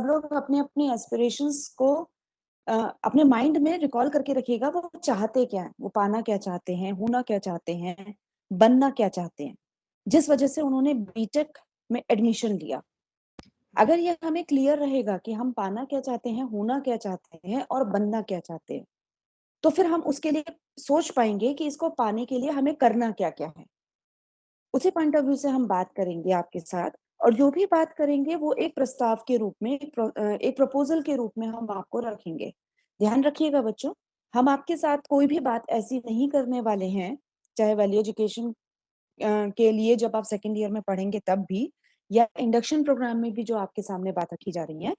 लोग अपने अपने एस्पिरेशंस को अपने माइंड में रिकॉल करके रखिएगा, वो चाहते क्या है, वो पाना क्या चाहते हैं, होना क्या चाहते हैं, बनना क्या चाहते हैं, जिस वजह से उन्होंने बीटेक में एडमिशन लिया। अगर ये हमें क्लियर रहेगा कि हम पाना क्या चाहते हैं, होना क्या चाहते हैं और बनना क्या चाहते हैं, तो फिर हम उसके लिए सोच पाएंगे कि इसको पाने के लिए हमें करना क्या क्या है। उसी पॉइंट ऑफ व्यू से हम बात करेंगे आपके साथ, और जो भी बात करेंगे वो एक प्रस्ताव के रूप में, एक प्रपोजल के रूप में हम आपको रखेंगे। ध्यान रखिएगा बच्चों, हम आपके साथ कोई भी बात ऐसी नहीं करने वाले हैं, चाहे वैल्यू एजुकेशन के लिए जब आप सेकेंड ईयर में पढ़ेंगे तब भी, या इंडक्शन प्रोग्राम में भी जो आपके सामने बात रखी जा रही है,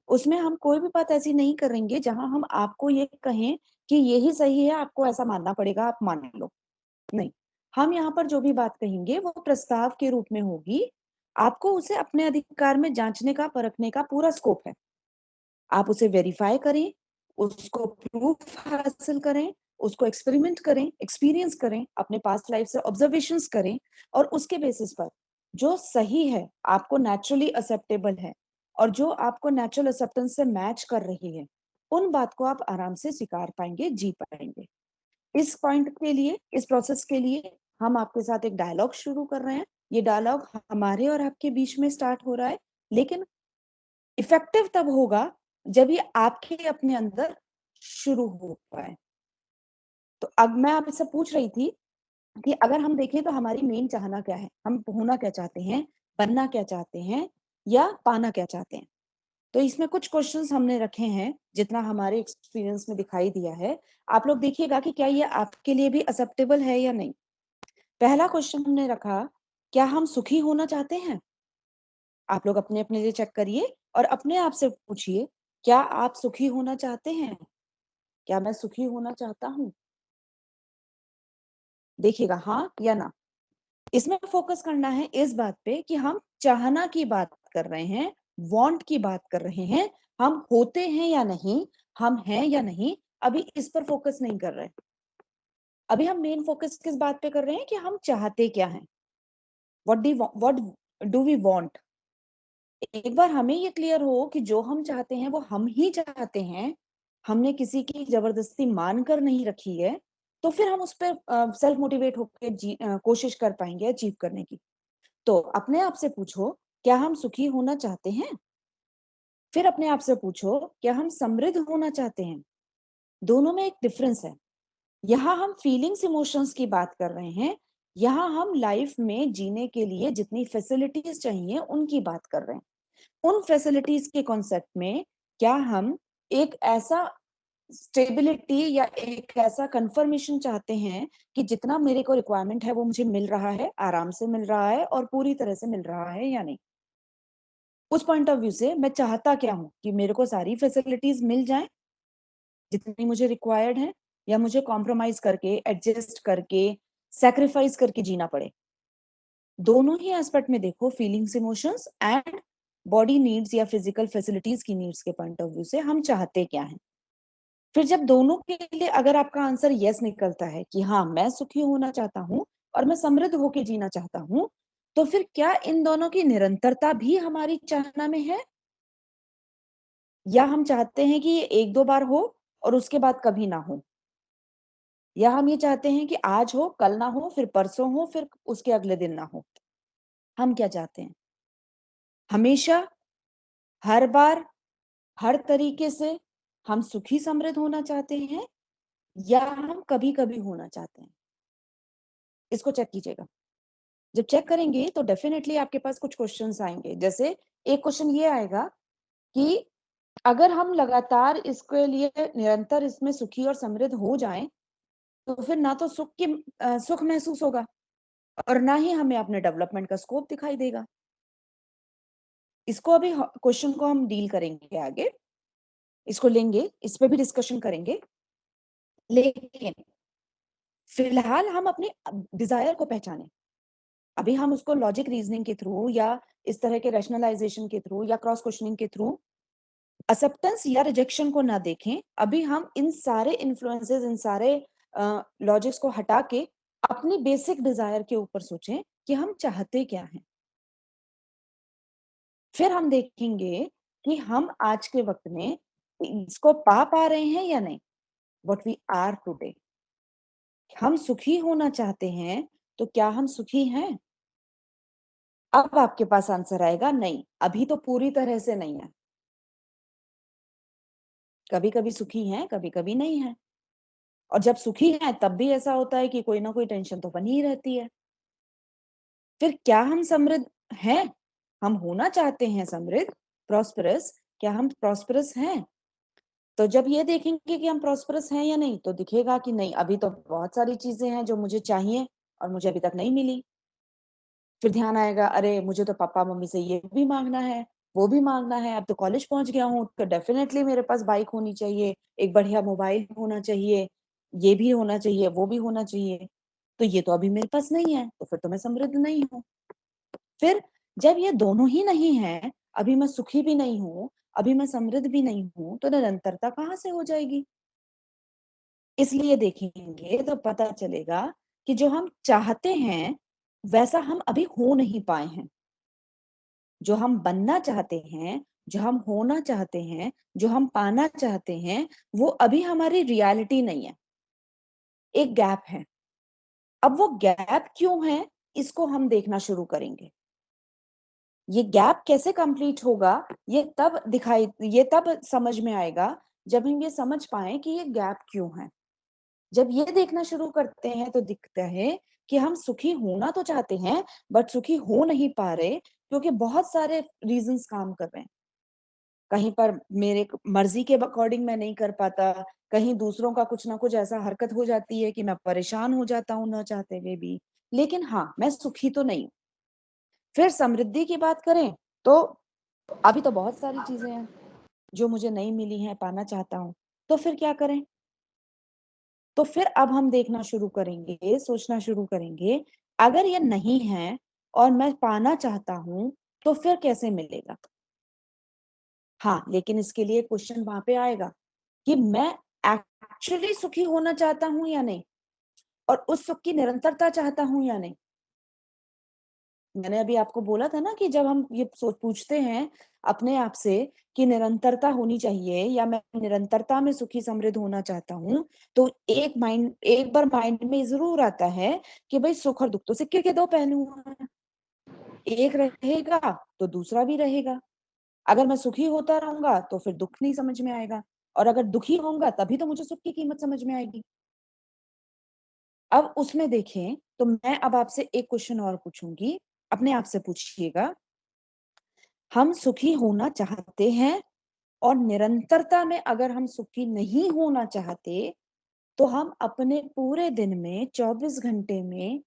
उसमें हम कोई भी बात ऐसी नहीं करेंगे जहां हम आपको ये कहें कि यही सही है, आपको ऐसा मानना पड़ेगा, आप मान लो। नहीं, हम यहाँ पर जो भी बात कहेंगे वो प्रस्ताव के रूप में होगी। आपको उसे अपने अधिकार में जांचने का, परखने का पूरा स्कोप है। आप उसे वेरीफाई करें, उसको प्रूफ हासिल करें, उसको एक्सपेरिमेंट करें, एक्सपीरियंस करें, अपने पास्ट लाइफ से ऑब्जर्वेशंस करें, और उसके बेसिस पर जो सही है, आपको नेचुरली एक्सेप्टेबल है, और जो आपको नेचुरल एक्सेप्टेंस से मैच कर रही है, उन बात को आप आराम से स्वीकार पाएंगे, जी पाएंगे। इस पॉइंट के लिए, इस प्रोसेस के लिए हम आपके साथ एक डायलॉग शुरू कर रहे हैं। ये डायलॉग हमारे और आपके बीच में स्टार्ट हो रहा है, लेकिन इफेक्टिव तब होगा जब ये आपके अपने अंदर शुरू हो पाए। तो अब मैं आपसे पूछ रही थी कि अगर हम देखें तो हमारी मेन चाहना क्या है, हम होना क्या चाहते हैं, बनना क्या चाहते हैं, या पाना क्या चाहते हैं। तो इसमें कुछ क्वेश्चंस हमने रखे हैं, जितना हमारे एक्सपीरियंस में दिखाई दिया है। आप लोग देखिएगा कि क्या ये आपके लिए भी एक्सेप्टेबल है या नहीं। पहला क्वेश्चन हमने रखा, क्या हम सुखी होना चाहते हैं? आप लोग अपने अपने लिए चेक करिए और अपने आप से पूछिए, क्या आप सुखी होना चाहते हैं? क्या मैं सुखी होना चाहता हूँ? देखिएगा हाँ या ना। इसमें फोकस करना है इस बात पे कि हम चाहना की बात कर रहे हैं, वांट की बात कर रहे हैं, हम होते हैं या नहीं, हम हैं या नहीं, अभी इस पर फोकस नहीं कर रहे। अभी हम मेन फोकस किस बात पे कर रहे हैं कि हम चाहते क्या हैं, व्हाट डू वी वांट। एक बार हमें ये क्लियर हो कि जो हम चाहते हैं वो हम ही चाहते हैं, हमने किसी की जबरदस्ती मानकर नहीं रखी है, तो फिर हम उस पर सेल्फ मोटिवेट होकर कोशिश कर पाएंगे अचीव करने की। तो अपने आप से पूछो, क्या हम सुखी होना चाहते हैं? फिर अपने आप से पूछो, क्या हम समृद्ध होना चाहते हैं? दोनों में एक डिफरेंस है। यहाँ हम फीलिंग्स इमोशंस की बात कर रहे हैं, यहाँ हम लाइफ में जीने के लिए जितनी फैसिलिटीज चाहिए उनकी बात कर रहे हैं। उन फैसिलिटीज के कॉन्सेप्ट में क्या हम एक ऐसा स्टेबिलिटी या एक ऐसा कंफर्मेशन चाहते हैं कि जितना मेरे को रिक्वायरमेंट है वो मुझे मिल रहा है, आराम से मिल रहा है और पूरी तरह से मिल रहा है या नहीं। उस पॉइंट ऑफ व्यू से मैं चाहता क्या हूं कि मेरे को सारी फैसिलिटीज मिल जाएं जितनी मुझे रिक्वायर्ड है, या मुझे कॉम्प्रोमाइज करके, एडजस्ट करके, सेक्रीफाइस करके जीना पड़े। दोनों ही एस्पेक्ट में देखो, feelings, emotions and body needs या फिजिकल फैसिलिटीज की नीड्स के पॉइंट ऑफ व्यू से हम चाहते क्या हैं। फिर जब दोनों के लिए अगर आपका आंसर यस निकलता है कि हाँ मैं सुखी होना चाहता हूँ और मैं समृद्ध होकर जीना चाहता हूँ, तो फिर क्या इन दोनों की निरंतरता भी हमारी चाहना में है, या हम चाहते हैं कि ये एक दो बार हो और उसके बाद कभी ना हो, या हम ये चाहते हैं कि आज हो, कल ना हो, फिर परसों हो, फिर उसके अगले दिन ना हो। हम क्या चाहते हैं? हमेशा, हर बार, हर तरीके से हम सुखी समृद्ध होना चाहते हैं, या हम कभी कभी होना चाहते हैं? इसको चेक कीजिएगा। जब चेक करेंगे तो डेफिनेटली आपके पास कुछ क्वेश्चंस आएंगे। जैसे एक क्वेश्चन ये आएगा कि अगर हम लगातार इसके लिए निरंतर इसमें सुखी और समृद्ध हो जाएं, तो फिर ना तो सुख महसूस होगा, और ना ही हमें अपने डेवलपमेंट का स्कोप दिखाई देगा। इसको अभी क्वेश्चन को हम डील करेंगे आगे, इसको लेंगे, इस पे भी डिस्कशन करेंगे। लेकिन फिलहाल हम अपने डिजायर को पहचाने। अभी हम उसको लॉजिक रीजनिंग के थ्रू, या इस तरह के रैशनलाइजेशन के थ्रू, या क्रॉस क्वेश्चनिंग के थ्रू एक्सेप्टेंस या रिजेक्शन को ना देखें। अभी हम इन सारे इन्फ्लुएंसेस, इन सारे लॉजिक्स को हटा के अपनी बेसिक डिजायर के ऊपर सोचें कि हम चाहते क्या हैं। फिर हम देखेंगे कि हम आज के वक़्त में इसको पा रहे हैं या नहीं? What we are today. हम सुखी होना चाहते हैं, तो क्या हम सुखी हैं? अब आपके पास आंसर आएगा नहीं, अभी तो पूरी तरह से नहीं है। कभी-कभी सुखी हैं, कभी-कभी नहीं हैं। और जब सुखी हैं तब भी ऐसा होता है कि कोई ना कोई टेंशन तो बनी ही रहती है। फिर क्या हम समृद्ध हैं? हम होना चाहते हैं समृद्ध, प्रॉस्पेरस, क्या हम प्रॉस्पेरस हैं? तो जब ये देखेंगे कि हम प्रॉस्पेरस हैं या नहीं, तो दिखेगा कि नहीं, अभी तो बहुत सारी चीज़ें हैं जो मुझे चाहिए और मुझे अभी तक नहीं मिली। फिर ध्यान आएगा, अरे! मुझे तो पापा-मम्मी से ये भी माँगना है, वो भी माँगना है, अब तो कॉलेज पहुँच गया हूँ, तो डेफ़िनेटली मेरे पास बाइक होनी चाहिए, एक बढ़िया मोबाइल होना चाहिए, ये भी होना चाहिए, वो भी होना चाहिए। तो ये तो अभी मेरे पास नहीं है, तो फिर तो मैं समृद्ध नहीं हूँ। फिर जब ये दोनों ही नहीं हैं, अभी मैं सुखी भी नहीं हूँ, अभी मैं समृद्ध भी नहीं हूँ, तो निरंतरता कहाँ से हो जाएगी? इसलिए देखेंगे तो पता चलेगा कि जो हम चाहते हैं, वैसा हम अभी हो नहीं पाए हैं। जो हम बनना चाहते हैं, जो हम होना चाहते हैं, जो हम पाना चाहते हैं, वो अभी हमारी रियलिटी नहीं है। एक गैप है। अब वो गैप क्यों है, इसको हम देखना शुरू करेंगे। ये गैप कैसे कंप्लीट होगा, ये तब समझ में आएगा, जब हम ये समझ पाएँ कि ये गैप क्यों है। जब ये देखना शुरू करते हैं तो दिखता है कि हम सुखी होना तो चाहते हैं, बट सुखी हो नहीं पा रहे, क्योंकि बहुत सारे रीज़न्स काम कर रहे हैं। कहीं पर मेरे क मर्ज़ी के अकॉर्डिंग मैं नहीं कर पाता, कहीं दूसरों का कुछ न कुछ ऐसा हरकत हो जाती है कि मैं परेशान हो जाता हूँ ना चाहते हुए भी। लेकिन हाँ, मैं सुखी तो नहीं हूँ। फिर समृद्धि की बात करें, तो अभी तो बहुत सारी चीज़ें हैं, जो मुझे नहीं मिली हैं, पाना चाहता हूँ। तो फिर क्या करें? तो फिर अब हम देखना शुरू करेंगे, सोचना शुरू करेंगे, अगर ये नहीं है और मैं पाना चाहता हूँ, तो फिर कैसे मिलेगा? हाँ, लेकिन इसके लिए क्वेश्चन वहाँ पे आएगा कि मैं एक्चुअली सुखी होना चाहता हूँ या नहीं? और उस सुख की निरंतरता चाहता हूँ या नहीं? मैंने अभी आपको बोला था ना कि जब हम ये पूछते हैं अपने आप से कि निरंतरता होनी चाहिए या मैं निरंतरता में सुखी समृद्ध होना चाहता हूँ, तो एक बार माइंड में ज़रूर आता है कि भई सुख और दुःख तो सिक्के के 2 पहलू हैं। एक रहेगा तो दूसरा भी रहेगा। अगर मैं सुखी होता रहूँगा तो फिर दुःख नहीं समझ में आएगा, और अगर दुखी होऊँगा तभी तो मुझे सुख की कीमत समझ में आएगी। अब उसमें देखें तो मैं अब आपसे एक क्वेश्चन और पूछूँगी, अपने आप से पूछिएगा, हम सुखी होना चाहते हैं और निरंतरता में अगर हम सुखी नहीं होना चाहते, तो हम अपने पूरे दिन में 24 घंटे में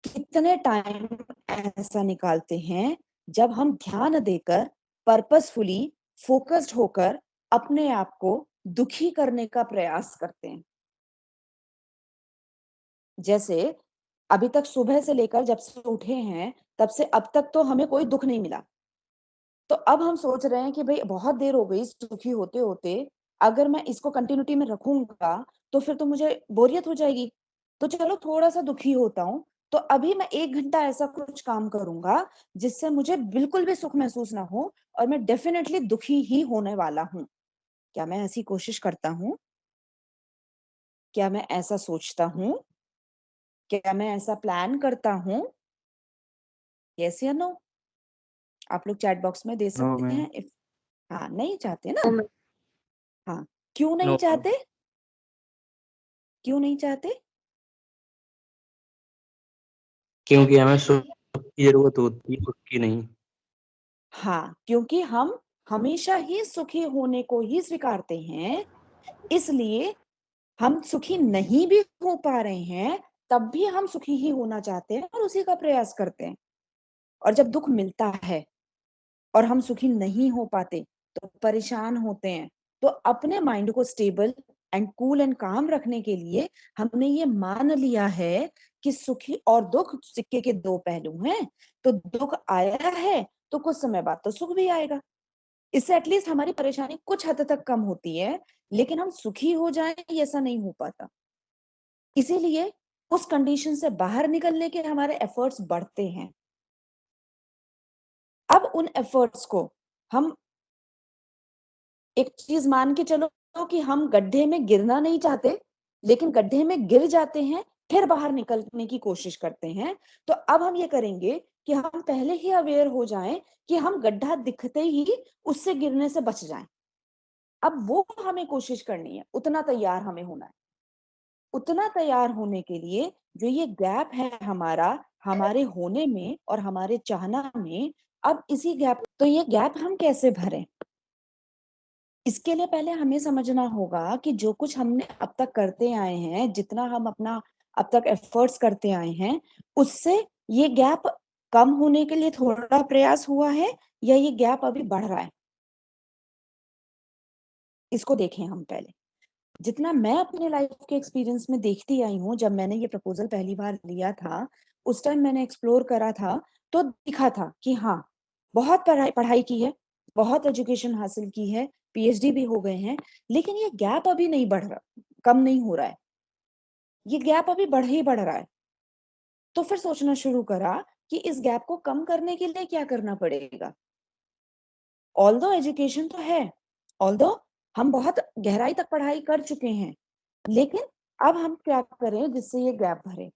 कितने टाइम ऐसा निकालते हैं, जब हम ध्यान देकर, पर्पसफुली, फ़ोकस्ड होकर अपने आप को दुखी करने का प्रयास करते हैं। जैसे अभी तक सुबह से लेकर जब से उठे हैं, तब से अब तक तो हमें कोई दुःख नहीं मिला। तो अब हम सोच रहे हैं कि भई बहुत देर हो गई सुखी होते-होते, अगर मैं इसको कंटिन्यूटी में रखूँगा, तो फिर तो मुझे बोरियत हो जाएगी। तो चलो थोड़ा-सा दुखी होता हूँ, तो अभी मैं 1 घंटा ऐसा कुछ काम करूँगा, जिससे मुझे बिल्कुल भी सुख महसूस ना हो और मैं डेफ़िनेटली दुखी ही होने वाला हूँ। क्या मैं ऐसी कोशिश करता हूँ? क्या मैं ऐसा सोचता हूँ? क्या मैं ऐसा प्लान करता हूँ? येस या नो? आप लोग चैट बॉक्स में दे नो सकते मैम। हैं इफ हाँ, नहीं चाहते ना? हाँ, क्यों नहीं नो मैम। चाहते? क्यों नहीं चाहते? क्योंकि हमें सुख की ज़रूरत होती है, उसकी नहीं। हाँ, क्योंकि हम हमेशा ही सुखी होने को ही स्वीकारते हैं, इसलिए हम सुखी नहीं भी हो पा रहे हैं, तब भी हम सुखी ही होना चाहते हैं और उसी का प्रयास करते हैं। और जब दुःख मिलता है और हम सुखी नहीं हो पाते, तो परेशान होते हैं। तो अपने माइंड को स्टेबल एंड कूल एंड काम रखने के लिए हमने ये मान लिया है कि सुखी और दुःख सिक्के के 2 पहलू हैं। तो दुःख आया है, तो कुछ समय बाद तो सुख भी आएगा। इससे एटलीस्ट हमारी परेशानी कुछ हद तक कम होती है, लेकिन हम सुखी हो जाएँ, ये ऐसा नहीं हो पाता। इसीलिए उस कंडीशन से बाहर निकलने के हमारे एफर्ट्स बढ़ते हैं। अब उन एफर्ट्स को हम एक चीज मान के चलो कि हम गड्ढे में गिरना नहीं चाहते, लेकिन गड्ढे में गिर जाते हैं, फिर बाहर निकलने की कोशिश करते हैं। तो अब हम ये करेंगे कि हम पहले ही अवेयर हो जाएं कि हम गड्ढा दिखते ही उससे गिरने से बच जाएं। अब वो हमें कोशिश करनी है, उतना तैयार हमें होना है। उतना तैयार होने के लिए जो ये गैप है हमारा, हमारे होने में और हमारे चाहना में, अब इसी गैप, तो ये गैप हम कैसे भरें? इसके लिए पहले हमें समझना होगा कि जो कुछ हमने अब तक करते आए हैं, जितना हम अपना अब तक एफर्ट्स करते आए हैं, उससे ये गैप कम होने के लिए थोड़ा प्रयास हुआ है या ये गैप अभी बढ़ रहा है? इसको देखें हम पहले। जितना मैं अपने लाइफ के एक्सपीरियंस में देखती आई हूँ, जब मैंने ये प्रपोजल पहली बार लिया था, उस टाइम मैंने एक्सप्लोर करा था, तो दिखा था कि हाँ, बहुत पढ़ाई पढ़ाई की है, बहुत एजुकेशन हासिल की है, पीएचडी भी हो गए हैं, लेकिन ये गैप अभी नहीं बढ़ रहा, कम नहीं हो रहा है, ये गैप अभी बढ़ ही बढ़ रहा है। तो फिर सोचना शुरू करा कि इस गैप को कम करने के लिए क्या करना पड़ेगा। ऑल्दो एजुकेशन तो है, ऑल्दो हम बहुत गहराई तक पढ़ाई कर चुके हैं, लेकिन अब हम क्या करें जिससे ये गैप भरे?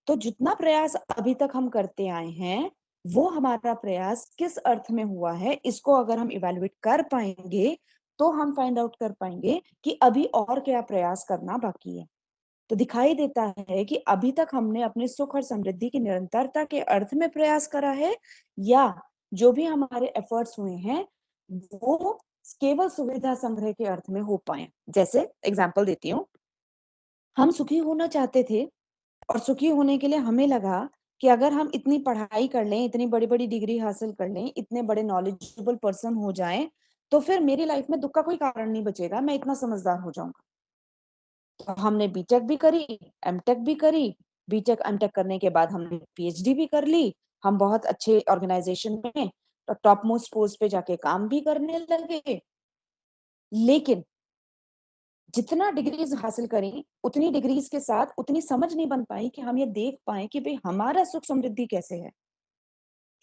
तो जितना प्रयास अभी तक हम करते आए हैं, वो हमारा प्रयास किस अर्थ में हुआ है, इसको अगर हम इवैल्यूएट कर पाएंगे, तो हम फाइंड आउट कर पाएंगे कि अभी और क्या प्रयास करना बाकी है। तो दिखाई देता है कि अभी तक हमने अपने सुख और समृद्धि की निरंतरता के अर्थ में प्रयास करा है, या जो भी हमारे एफर्ट्स हुए हैं वो केवल सुविधा संग्रह के अर्थ में हो पाए। जैसे एग्जांपल देती हूँ, हम सुखी होना चाहते थे और सुखी होने के लिए हमें लगा कि अगर हम इतनी पढ़ाई कर लें, इतनी बड़ी-बड़ी डिग्री हासिल कर लें, इतने बड़े नॉलेजेबल पर्सन हो जाएं, तो फिर मेरी लाइफ में दुख का कोई कारण नहीं बचेगा, मैं इतना समझदार हो जाऊंगा। तो हमने बीटेक भी करी, एमटेक भी करी, बीटेक एमटेक करने के बाद हमने पीएचडी भी कर ली, हम बहुत अच्छे ऑर्गेनाइजेशन में टॉप मोस्ट पोस्ट पे जाके काम भी करने लगे, लेकिन जितना डिग्रीज हासिल करी, उतनी डिग्रीज के साथ उतनी समझ नहीं बन पाई कि हम ये देख पाए कि भाई हमारा सुख समृद्धि कैसे है।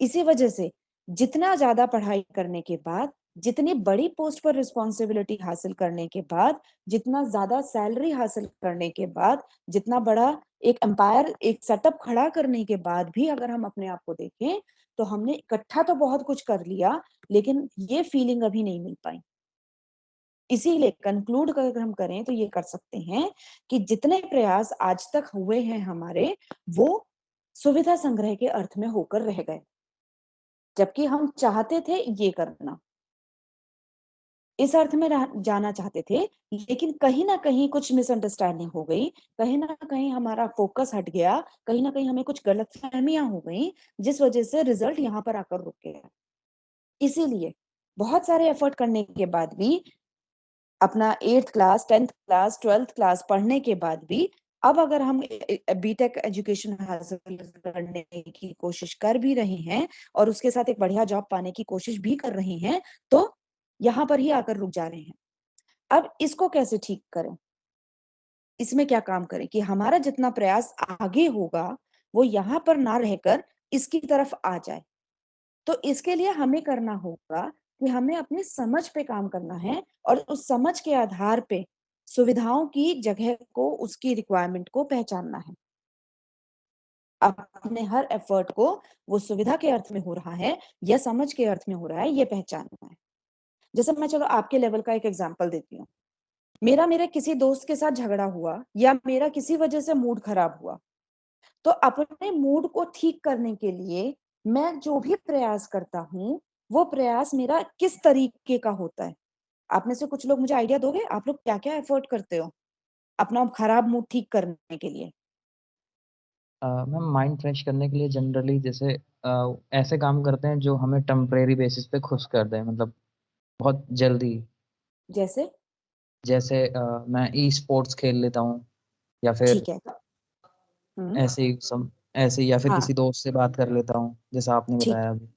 इसी वजह से जितना ज्यादा पढ़ाई करने के बाद, जितनी बड़ी पोस्ट पर रिस्पॉन्सिबिलिटी हासिल करने के बाद, जितना ज्यादा सैलरी हासिल करने के बाद, जितना बड़ा एक एम्पायर, एक सेटअप खड़ा करने के बाद भी अगर हम अपने आप को देखें, तो हमने इकट्ठा तो बहुत कुछ कर लिया, लेकिन ये फीलिंग अभी नहीं मिल पाई। इसीलिए कंक्लूड अगर हम करें तो ये कर सकते हैं कि जितने प्रयास आज तक हुए हैं हमारे, वो सुविधा संग्रह के अर्थ में होकर रह गए, जबकि हम चाहते थे ये करना, इस अर्थ में जाना चाहते थे, लेकिन कहीं ना कहीं कुछ मिसअंडरस्टैंडिंग हो गई, कहीं ना कहीं हमारा फोकस हट गया, कहीं ना कहीं हमें कुछ गलतफहमियां हो गई, जिस वजह से रिजल्ट यहाँ पर आकर रुक गया। इसीलिए बहुत सारे एफर्ट करने के बाद भी, अपना 8th class, 10th class, 12th class पढ़ने के बाद भी, अब अगर हम बीटेक एजुकेशन हासिल करने की कोशिश कर भी रहे हैं और उसके साथ एक बढ़िया जॉब पाने की कोशिश भी कर रहे हैं, तो यहाँ पर ही आकर रुक जा रहे हैं। अब इसको कैसे ठीक करें? इसमें क्या काम करें कि हमारा जितना प्रयास आगे होगा, वो यहाँ पर ना रहकर इसकी तरफ आ जाए। तो इसके लिए हमें करना होगा कि हमें अपनी समझ पे काम करना है और उस समझ के आधार पे सुविधाओं की जगह को, उसकी रिक्वायरमेंट को पहचानना है। अपने हर एफर्ट को वो सुविधा के अर्थ में हो रहा है या समझ के अर्थ में हो रहा है, ये पहचानना है। जैसे मैं चलो आपके लेवल का एक एग्जांपल देती हूँ। मेरा मेरे किसी दोस्त के साथ झगड़ा हुआ या मेरा किसी वजह से मूड खराब हुआ, तो अपने मूड को ठीक करने के लिए मैं जो भी प्रयास करता हूँ, वो प्रयास मेरा किस तरीके का होता है? आप में से कुछ लोग मुझे आइडिया दोगे? आप लोग क्या-क्या एफर्ट करते हो, अपना खराब मूड ठीक करने के लिए? मैम माइंड फ्रेश करने के लिए जनरली जैसे ऐसे काम करते हैं जो हमें टेम्परेरी बेसिस पे खुश कर दें, मतलब बहुत जल्दी। जैसे? जैसे मैं ई स्पोर्ट्स खेल लेता हूँ, या फिर ठीक है। हुँ, ऐसे ही ऐसे ही, या फिर हाँ, किसी दोस्त से बात कर लेता हूँ, जैसा आपने ठीक बताया अभी।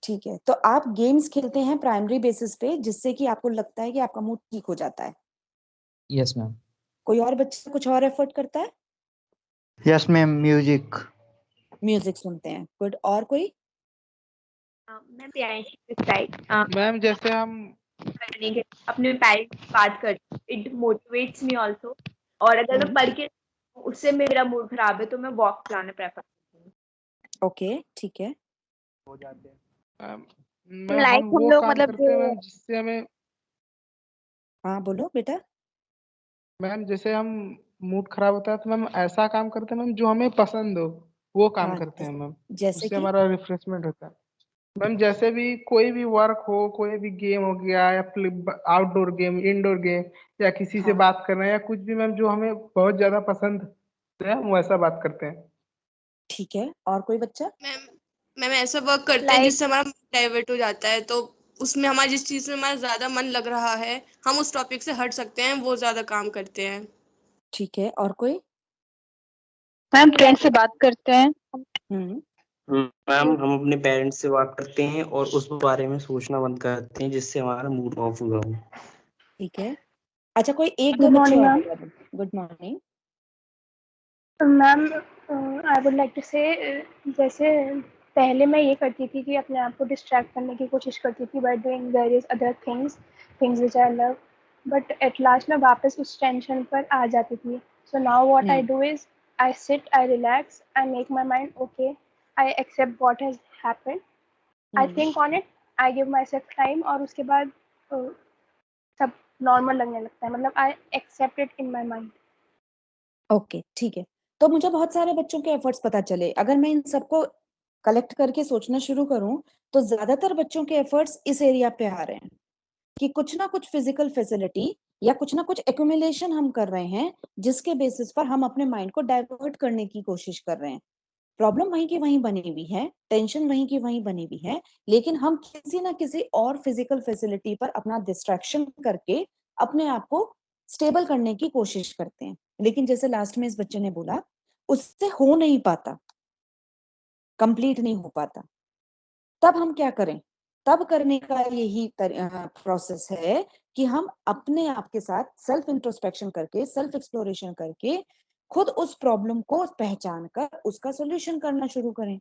ठीक है। तो आप गेम्स खेलते हैं प्राइमरी बेसिस पे, जिससे कि आपको लगता है कि आपका मूड ठीक हो जाता है। Yes ma'am. कोई और बच्चा कुछ और एफर्ट करता है? Yes ma'am, music. म्यूजिक सुनते हैं। गुड। और कोई? मैम पियानो साइड मैम जैसे हम करने के, अपने पेरेंट्स से बात कर, इट मोटिवेट्स मी ऑल्सो। और अगर मैं पढ़ के उससे मेरा मूड खराब है तो मैं वॉक जाना प्रेफर करती हूँ। ओके, ठीक है। हो जाते हैं मैम। लाइक हम हम वो लोग काम मतलब करते हैं मैम जिससे हमें, हाँ बोलो बेटा। मैम जैसे हम मूड खराब होता है तो मैम ऐसा काम करते हैं मैम जो हमें पसंद हो, वो काम हाँ, करते हैं मैम। जैसे उससे कि हमारा रिफ्रेशमेंट होता है मैम। जैसे भी कोई भी वर्क हो, कोई भी गेम हो गया, या आउटडोर गेम, इंडोर गेम, या किसी से हाँ, बात करना, या कुछ भी मैम जो हमें बहुत ज्यादा पसंद है, हम वैसा बात करते हैं। ठीक है। और कोई बच्चा? मैम मैम ऐसा वर्क करते हैं Like- जिससे हमारा डाइवर्ट हो जाता है, तो उसमें हमारा जिस चीज में हमारा ज्यादा मन लग रहा है हम उस टॉपिक से हट सकते हैं, वो ज्यादा काम करते हैं। ठीक है। और कोई? मैम फ्रेंड से बात करते हैं। मैम हम अपने पेरेंट्स से बात करते हैं और उस बारे में सोचना बंद करते हैं जिससे हमारा मूड ऑफ हुआ हो। ठीक है। अच्छा, कोई एक दो Good बच्चे morning, और ma'am. बता दो। Good morning. Ma'am I would like to say, जैसे पहले मैं ये करती थी कि अपने आप को डिस्ट्रैक्ट करने की कोशिश करती थी by doing various other things which I love, but at last मैं वापस उस टेंशन पर आ जाती थी। So now what I do is I sit, I relax, I make my mind okay, I accept what has happened, I think on it, I give my self time, और उसके बाद सब नॉर्मल लगने लगता है, मतलब I accept it in my mind. Okay, ठीक है। तो मुझे बहुत सारे बच्चों के एफर्ट्स पता चले। अगर मैं इन सबको कलेक्ट करके सोचना शुरू करूं तो ज्यादातर बच्चों के एफर्ट्स इस एरिया पे आ रहे हैं कि कुछ ना कुछ फिजिकल फैसिलिटी या कुछ ना कुछ एक्यूमुलेशन हम कर रहे हैं जिसके बेसिस पर हम अपने माइंड को डाइवर्ट करने की कोशिश कर रहे हैं। प्रॉब्लम वहीं की वहीं बनी हुई है, टेंशन वहीं की वहीं बनी हुई है, लेकिन हम किसी ना किसी और फिजिकल फैसिलिटी पर अपना डिस्ट्रैक्शन करके अपने आप को स्टेबल करने की कोशिश करते हैं। लेकिन जैसे लास्ट में इस बच्चे ने बोला, उससे हो नहीं पाता, कंप्लीट नहीं हो पाता। तब हम क्या करें? तब करने का यही प्रोसेस है कि हम अपने आप के साथ सेल्फ इंट्रोस्पेक्शन करके, सेल्फ एक्सप्लोरेशन करके खुद उस प्रॉब्लम को पहचान कर उसका सोल्यूशन करना शुरू करें।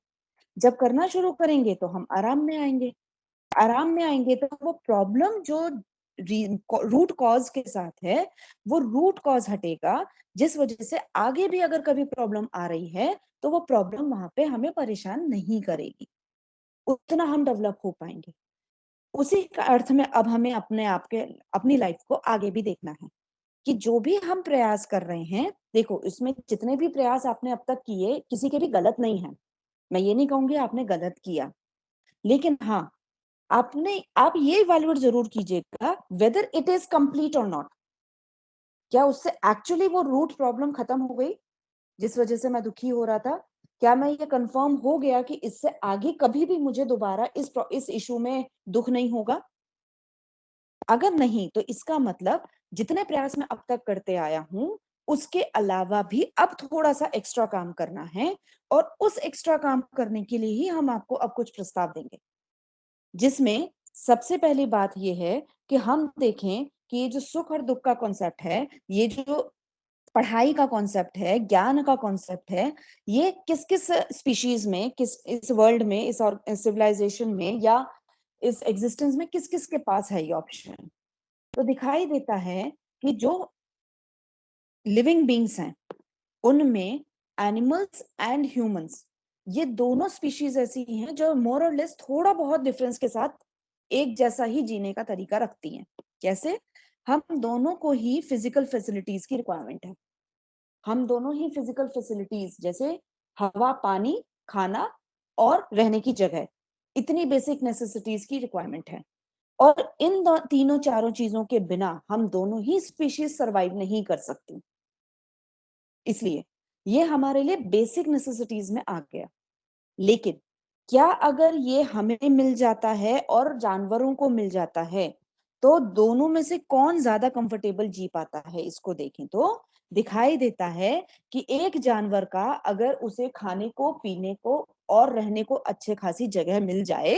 जब करना शुरू करेंगे तो हम आराम में आएंगे। आराम में आएंगे तो वो प्रॉब्लम जो रूट कॉज के साथ है, वो रूट कॉज हटेगा, जिस वजह से आगे भी अगर कभी प्रॉब्लम आ रही है तो वो प्रॉब्लम वहां पे हमें परेशान नहीं करेगी, उतना हम डेवलप हो पाएंगे। उसी का अर्थ में अब हमें अपने आप के, अपनी लाइफ को आगे भी देखना है कि जो भी हम प्रयास कर रहे हैं, देखो इसमें जितने भी प्रयास आपने अब तक किए किसी के भी गलत नहीं है, मैं ये नहीं कहूंगी आपने गलत किया, लेकिन हाँ, आप ये इवैल्यूएट जरूर कीजिएगा वेदर इट इज कंप्लीट और नॉट। क्या उससे एक्चुअली वो रूट प्रॉब्लम खत्म हो गई जिस वजह से मैं दुखी हो रहा था? क्या मैं ये कंफर्म हो गया कि इससे आगे कभी भी मुझे दोबारा इस इशू में दुख नहीं होगा? अगर नहीं तो इसका मतलब जितने प्रयास मैं अब तक करते आया हूं उसके अलावा भी अब थोड़ा सा एक्स्ट्रा काम करना है, और उस एक्स्ट्रा काम करने के लिए ही हम आपको अब कुछ प्रस्ताव देंगे, जिसमें सबसे पहली बात यह है कि हम देखें कि ये जो सुख और दुख का कॉन्सेप्ट है, ये जो पढ़ाई का कॉन्सेप्ट है, ज्ञान का कॉन्सेप्ट है, ये किस किस स्पीशीज में, किस इस वर्ल्ड में, इस सिविलाइजेशन में या इस एग्जिस्टेंस में किस किस के पास है ये ऑप्शन। तो दिखाई देता है कि जो लिविंग बींग्स हैं उनमें एनिमल्स एंड ह्यूमंस, ये दोनों स्पीशीज ऐसी हैं जो मोर और लेस थोड़ा बहुत डिफरेंस के साथ एक जैसा ही जीने का तरीका रखती हैं। कैसे? हम दोनों को ही फिजिकल फैसिलिटीज की रिक्वायरमेंट है। हम दोनों ही फिजिकल फैसिलिटीज जैसे हवा, पानी, खाना और रहने की जगह, इतनी बेसिक नेसेसिटीज की रिक्वायरमेंट है। और इन तीनों चारों चीजों के बिना हम दोनों ही स्पीशीज सरवाइव नहीं कर सकती। इसलिए ये हमारे लिए बेसिक नेसेसिटीज में आ गया। लेकिन क्या अगर ये हमें मिल जाता है और जानवरों को मिल जाता है तो दोनों में से कौन ज्यादा कंफर्टेबल जी पाता है? इसको देखें तो दिखाई देता है कि एक जानवर का अगर उसे खाने को, पीने को और रहने को अच्छे खासी जगह मिल जाए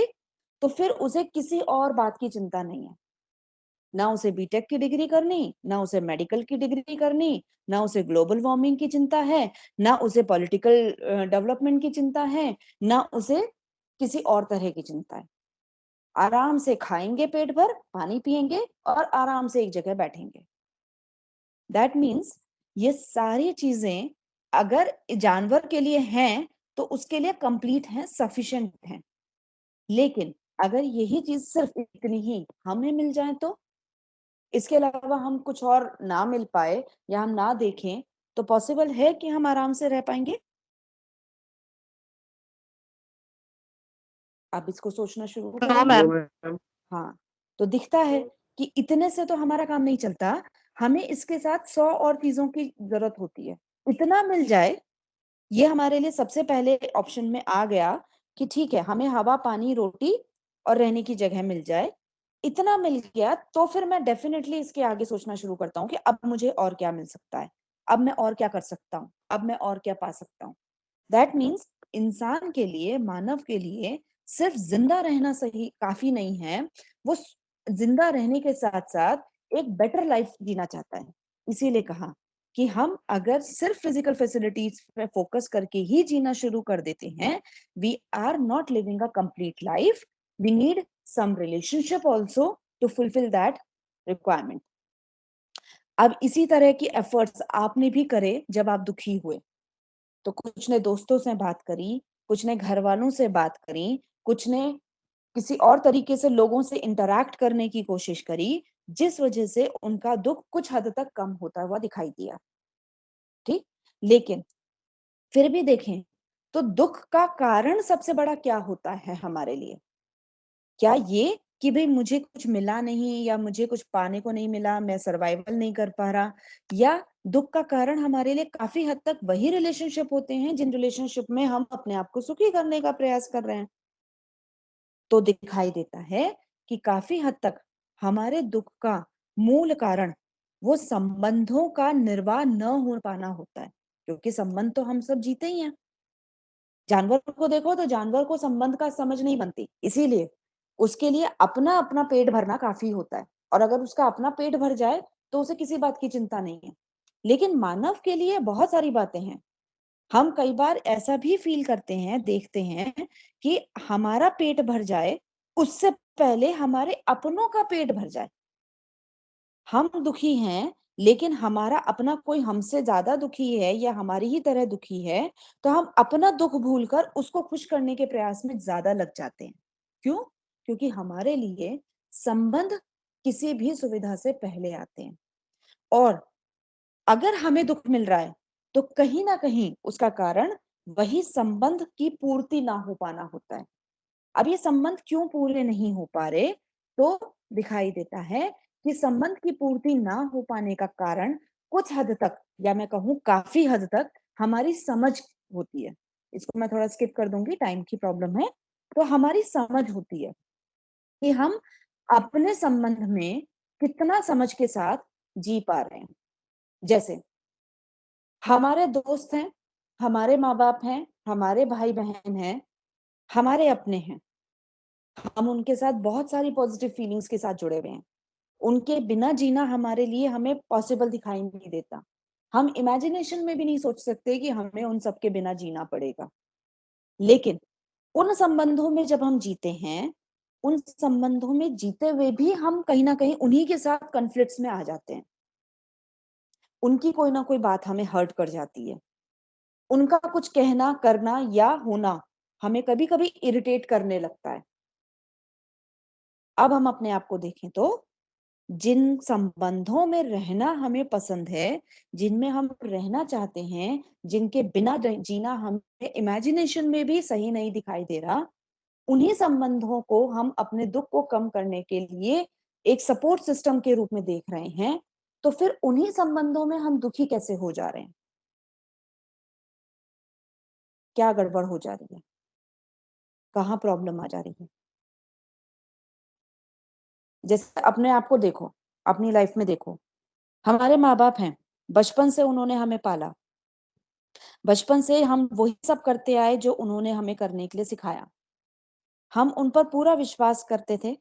तो फिर उसे किसी और बात की चिंता नहीं है। ना उसे बीटेक की डिग्री करनी, ना उसे मेडिकल की डिग्री करनी, ना उसे ग्लोबल वार्मिंग की चिंता है, ना उसे पॉलिटिकल डेवलपमेंट की चिंता है, ना उसे किसी और तरह की चिंता है। आराम से खाएंगे पेट भर, पानी पिएंगे और आराम से एक जगह बैठेंगे। दैट मीन्स ये सारी चीजें अगर जानवर के लिए हैं तो उसके लिए कंप्लीट हैं, सफिशिएंट हैं। लेकिन अगर यही चीज सिर्फ इतनी ही हमें मिल जाए तो, इसके अलावा हम कुछ और ना मिल पाए या हम ना देखें, तो पॉसिबल है कि हम आराम से रह पाएंगे? आप इसको सोचना शुरू नो करें। मैम। मैम हाँ, तो दिखता है कि इतने से तो हमारा काम नहीं चलता, हमें इसके साथ 100 और चीजों की जरूरत होती है। इतना मिल जाए, ये हमारे लिए सबसे पहले ऑप्शन में आ गया कि ठीक है, हमें हवा, पानी, रोटी और रहने की जगह मिल जाए। इतना मिल गया तो फिर मैं डेफिनेटली इसके आगे सोचना शुरू करता हूँ कि अब मुझे और क्या मिल सकता है, अब मैं और क्या कर सकता हूँ, अब मैं और क्या पा सकता हूँ। दैट मीन्स इंसान के लिए, मानव के लिए सिर्फ जिंदा रहना सही काफी नहीं है, वो जिंदा रहने के साथ साथ एक बेटर लाइफ जीना चाहता है। इसीलिए कहा कि हम अगर सिर्फ फिजिकल फैसिलिटीज पे फोकस करके ही जीना शुरू कर देते हैं, we are not living a complete life, we need some relationship also to fulfil that requirement. अब इसी तरह की एफर्ट्स आपने भी करे जब आप दुखी हुए, तो कुछ ने दोस्तों से बात करी, कुछ ने घर वालों से बात करी, कुछ ने किसी और तरीके से लोगों से इंटरैक्ट करने की कोशिश करी, जिस वजह से उनका दुख कुछ हद तक कम होता हुआ दिखाई दिया। ठीक, लेकिन फिर भी देखें तो दुख का कारण सबसे बड़ा क्या होता है हमारे लिए? क्या ये कि भाई मुझे कुछ मिला नहीं या मुझे कुछ पाने को नहीं मिला, मैं सर्वाइवल नहीं कर पा रहा, या दुख का कारण हमारे लिए काफी हद तक वही रिलेशनशिप होते हैं जिन रिलेशनशिप में हम अपने आप को सुखी करने का प्रयास कर रहे हैं? तो दिखाई देता है कि काफी हद तक हमारे दुख का मूल कारण वो संबंधों का निर्वाह न हो पाना होता है, क्योंकि संबंध तो हम सब जीते ही हैं। जानवर को देखो तो जानवर को संबंध का समझ नहीं बनती, इसीलिए उसके लिए अपना अपना पेट भरना काफी होता है, और अगर उसका अपना पेट भर जाए तो उसे किसी बात की चिंता नहीं है। लेकिन मानव के लिए बहुत सारी बातें हैं। हम कई बार ऐसा भी फील करते हैं, देखते हैं कि हमारा पेट भर जाए उससे पहले हमारे अपनों का पेट भर जाए। हम दुखी हैं, लेकिन हमारा अपना कोई हमसे ज्यादा दुखी है या हमारी ही तरह दुखी है, तो हम अपना दुख भूलकर उसको खुश करने के प्रयास में ज्यादा लग जाते हैं। क्यों? क्योंकि हमारे लिए संबंध किसी भी सुविधा से पहले आते हैं। और अगर हमें दुख मिल रहा है तो कहीं ना कहीं उसका कारण वही संबंध की पूर्ति ना हो पाना होता है। अब ये संबंध क्यों पूरे नहीं हो पा रहे, तो दिखाई देता है कि संबंध की पूर्ति ना हो पाने का कारण कुछ हद तक, या मैं कहूँ काफी हद तक, हमारी समझ होती है। इसको मैं थोड़ा स्किप कर दूंगी, टाइम की प्रॉब्लम है। तो हमारी समझ होती है कि हम अपने संबंध में कितना समझ के साथ जी पा रहे हैं। जैसे हमारे दोस्त हैं, हमारे माँ बाप हैं, हमारे भाई बहन हैं, हमारे अपने हैं, हम उनके साथ बहुत सारी पॉजिटिव फीलिंग्स के साथ जुड़े हुए हैं। उनके बिना जीना हमारे लिए हमें पॉसिबल दिखाई नहीं देता। हम इमेजिनेशन में भी नहीं सोच सकते कि हमें उन सबके बिना जीना पड़ेगा। लेकिन उन संबंधों में जब हम जीते हैं, उन संबंधों में जीते हुए भी हम कहीं ना कहीं उन्हीं के साथ कॉन्फ्लिक्ट्स में आ जाते हैं। उनकी कोई ना कोई बात हमें हर्ट कर जाती है, उनका कुछ कहना, करना या होना हमें कभी कभी इरिटेट करने लगता है। अब हम अपने आप को देखें तो जिन संबंधों में रहना हमें पसंद है, जिनमें हम रहना चाहते हैं, जिनके बिना जीना हमें इमेजिनेशन में भी सही नहीं दिखाई दे रहा, उन्हीं संबंधों को हम अपने दुख को कम करने के लिए एक सपोर्ट सिस्टम के रूप में देख रहे हैं। तो फिर उन्हीं संबंधों में हम दुखी कैसे हो जा रहे हैं? क्या गड़बड़ हो जा रही है? कहाँ प्रॉब्लम आ जा रही है? जैसे अपने आप को देखो, अपनी लाइफ में देखो, हमारे माँ बाप हैं, बचपन से उन्होंने हमें पाला, बचपन से हम वही सब करते आए जो उन्होंने हमें करने के लिए सिखाया। हम उन पर पूरा विश्वास करते थे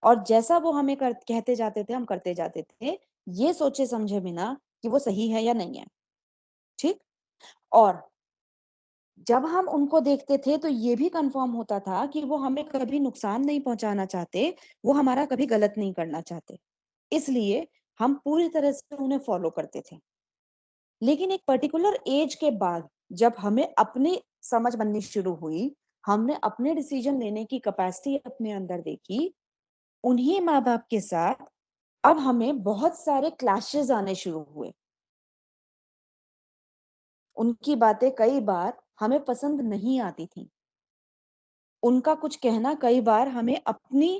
और जैसा वो हमें कहते जाते थे हम करते जाते थे, ये सोचे समझे बिना कि वो सही है या नहीं है। ठीक? और जब हम उनको देखते थे तो ये भी कंफर्म होता था कि वो हमें कभी नुकसान नहीं पहुंचाना चाहते, वो हमारा कभी गलत नहीं करना चाहते, इसलिए हम पूरी तरह से उन्हें फॉलो करते थे। लेकिन एक पर्टिकुलर एज के बाद जब हमें अपनी समझ बननी शुरू हुई, हमने अपने डिसीजन लेने की कैपेसिटी अपने अंदर देखी, उन्हीं माँ बाप के साथ अब हमें बहुत सारे क्लैशेस आने शुरू हुए। उनकी बातें कई बार हमें पसंद नहीं आती थी। उनका कुछ कहना कई बार हमें अपनी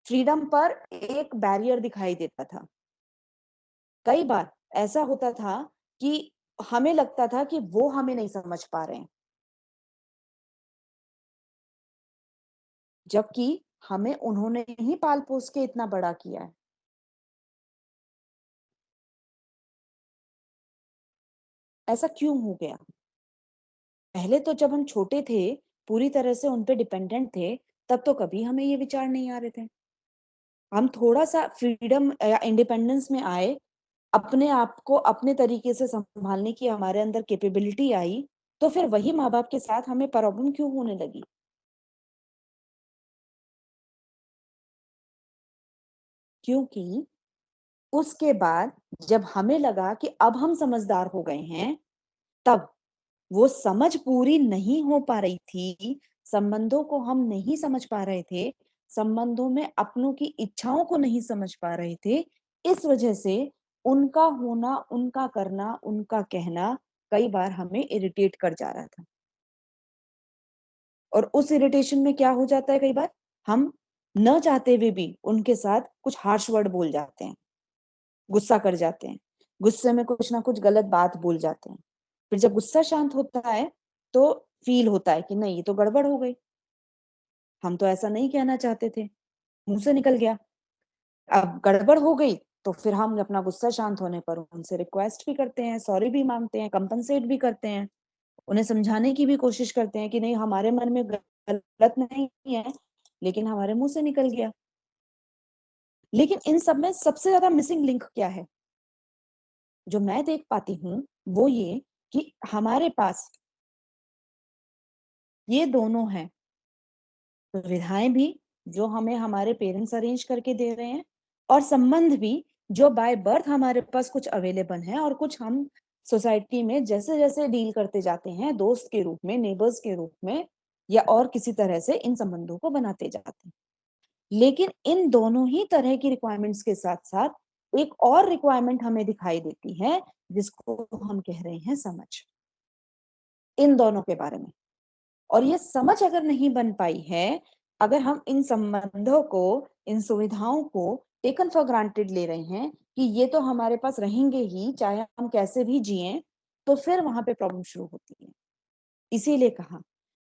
फ्रीडम पर एक बैरियर दिखाई देता था। कई बार ऐसा होता था कि हमें लगता था कि वो हमें नहीं समझ पा रहे हैं, जबकि हमें उन्होंने ही पाल पोस के इतना बड़ा किया है। ऐसा क्यों हो गया? पहले तो जब हम छोटे थे, पूरी तरह से उन पे डिपेंडेंट थे, तब तो कभी हमें ये विचार नहीं आ रहे थे। हम थोड़ा-सा फ्रीडम या इंडिपेंडेंस में आए, अपने आप को अपने तरीके से सँभालने की हमारे अंदर कैपेबिलिटी आई, तो फिर वही माँ-बाप के साथ हमें प्रॉब्लम क्यों होने लगी? क्योंकि उसके बाद जब हमें लगा कि अब हम समझदार हो गए हैं, तब वो समझ पूरी नहीं हो पा रही थी, संबंधों को हम नहीं समझ पा रहे थे, संबंधों में अपनों की इच्छाओं को नहीं समझ पा रहे थे। इस वजह से उनका होना, उनका करना, उनका कहना कई बार हमें इरिटेट कर जा रहा था। और उस इरिटेशन में क्या हो जाता है कई बार, हम न चाहते हुए भी उनके साथ कुछ हार्श वर्ड बोल जाते हैं, गुस्सा कर जाते हैं, गुस्से में कुछ ना कुछ गलत बात बोल जाते हैं। फिर जब गुस्सा शांत होता है, तो फ़ील होता है कि नहीं ये तो गड़बड़ हो गई। हम तो ऐसा नहीं कहना चाहते थे, मुँह से निकल गया। अब गड़बड़ हो गई, तो फिर हम अपना गुस्सा शांत होने पर उनसे रिक्वेस्ट भी करते हैं, सॉरी भी माँगते हैं, कंपनसेट भी करते हैं। उन्हें समझाने की भी कोशिश करते हैं कि नहीं हमारे मन में गलत नहीं है, लेकिन हमारे मुँह से निकल गया। लेकिन इन सब में सबसे ज़्यादा मिसिंग लिंक क्या है? जो मैं देख पाती हूँ, वो ये कि हमारे पास ये दोनों हैं, सुविधाएँ भी जो हमें हमारे पेरेंट्स अरेंज करके दे रहे हैं और संबंध भी जो बाय बर्थ हमारे पास कुछ अवेलेबल हैं और कुछ हम सोसाइटी में जैसे-जैसे डील करते जाते हैं, दोस्त के रूप में, नेबर्स के रूप में या और किसी तरह से इन संबंधों को बनाते जाते हैं। लेकिन इन दोनों ही तरह की रिक्वायरमेंट्स के साथ-साथ एक और रिक्वायरमेंट हमें दिखाई देती है, जिसको हम कह रहे हैं समझ, इन दोनों के बारे में। और ये समझ अगर नहीं बन पाई है, अगर हम इन संबंधों को, इन सुविधाओं को टेकन फॉर ग्रांटेड ले रहे हैं कि ये तो हमारे पास रहेंगे ही, चाहे हम कैसे भी जिएँ, तो फिर वहाँ पे प्रॉब्लम शुरू होती है। इसीलिए कहा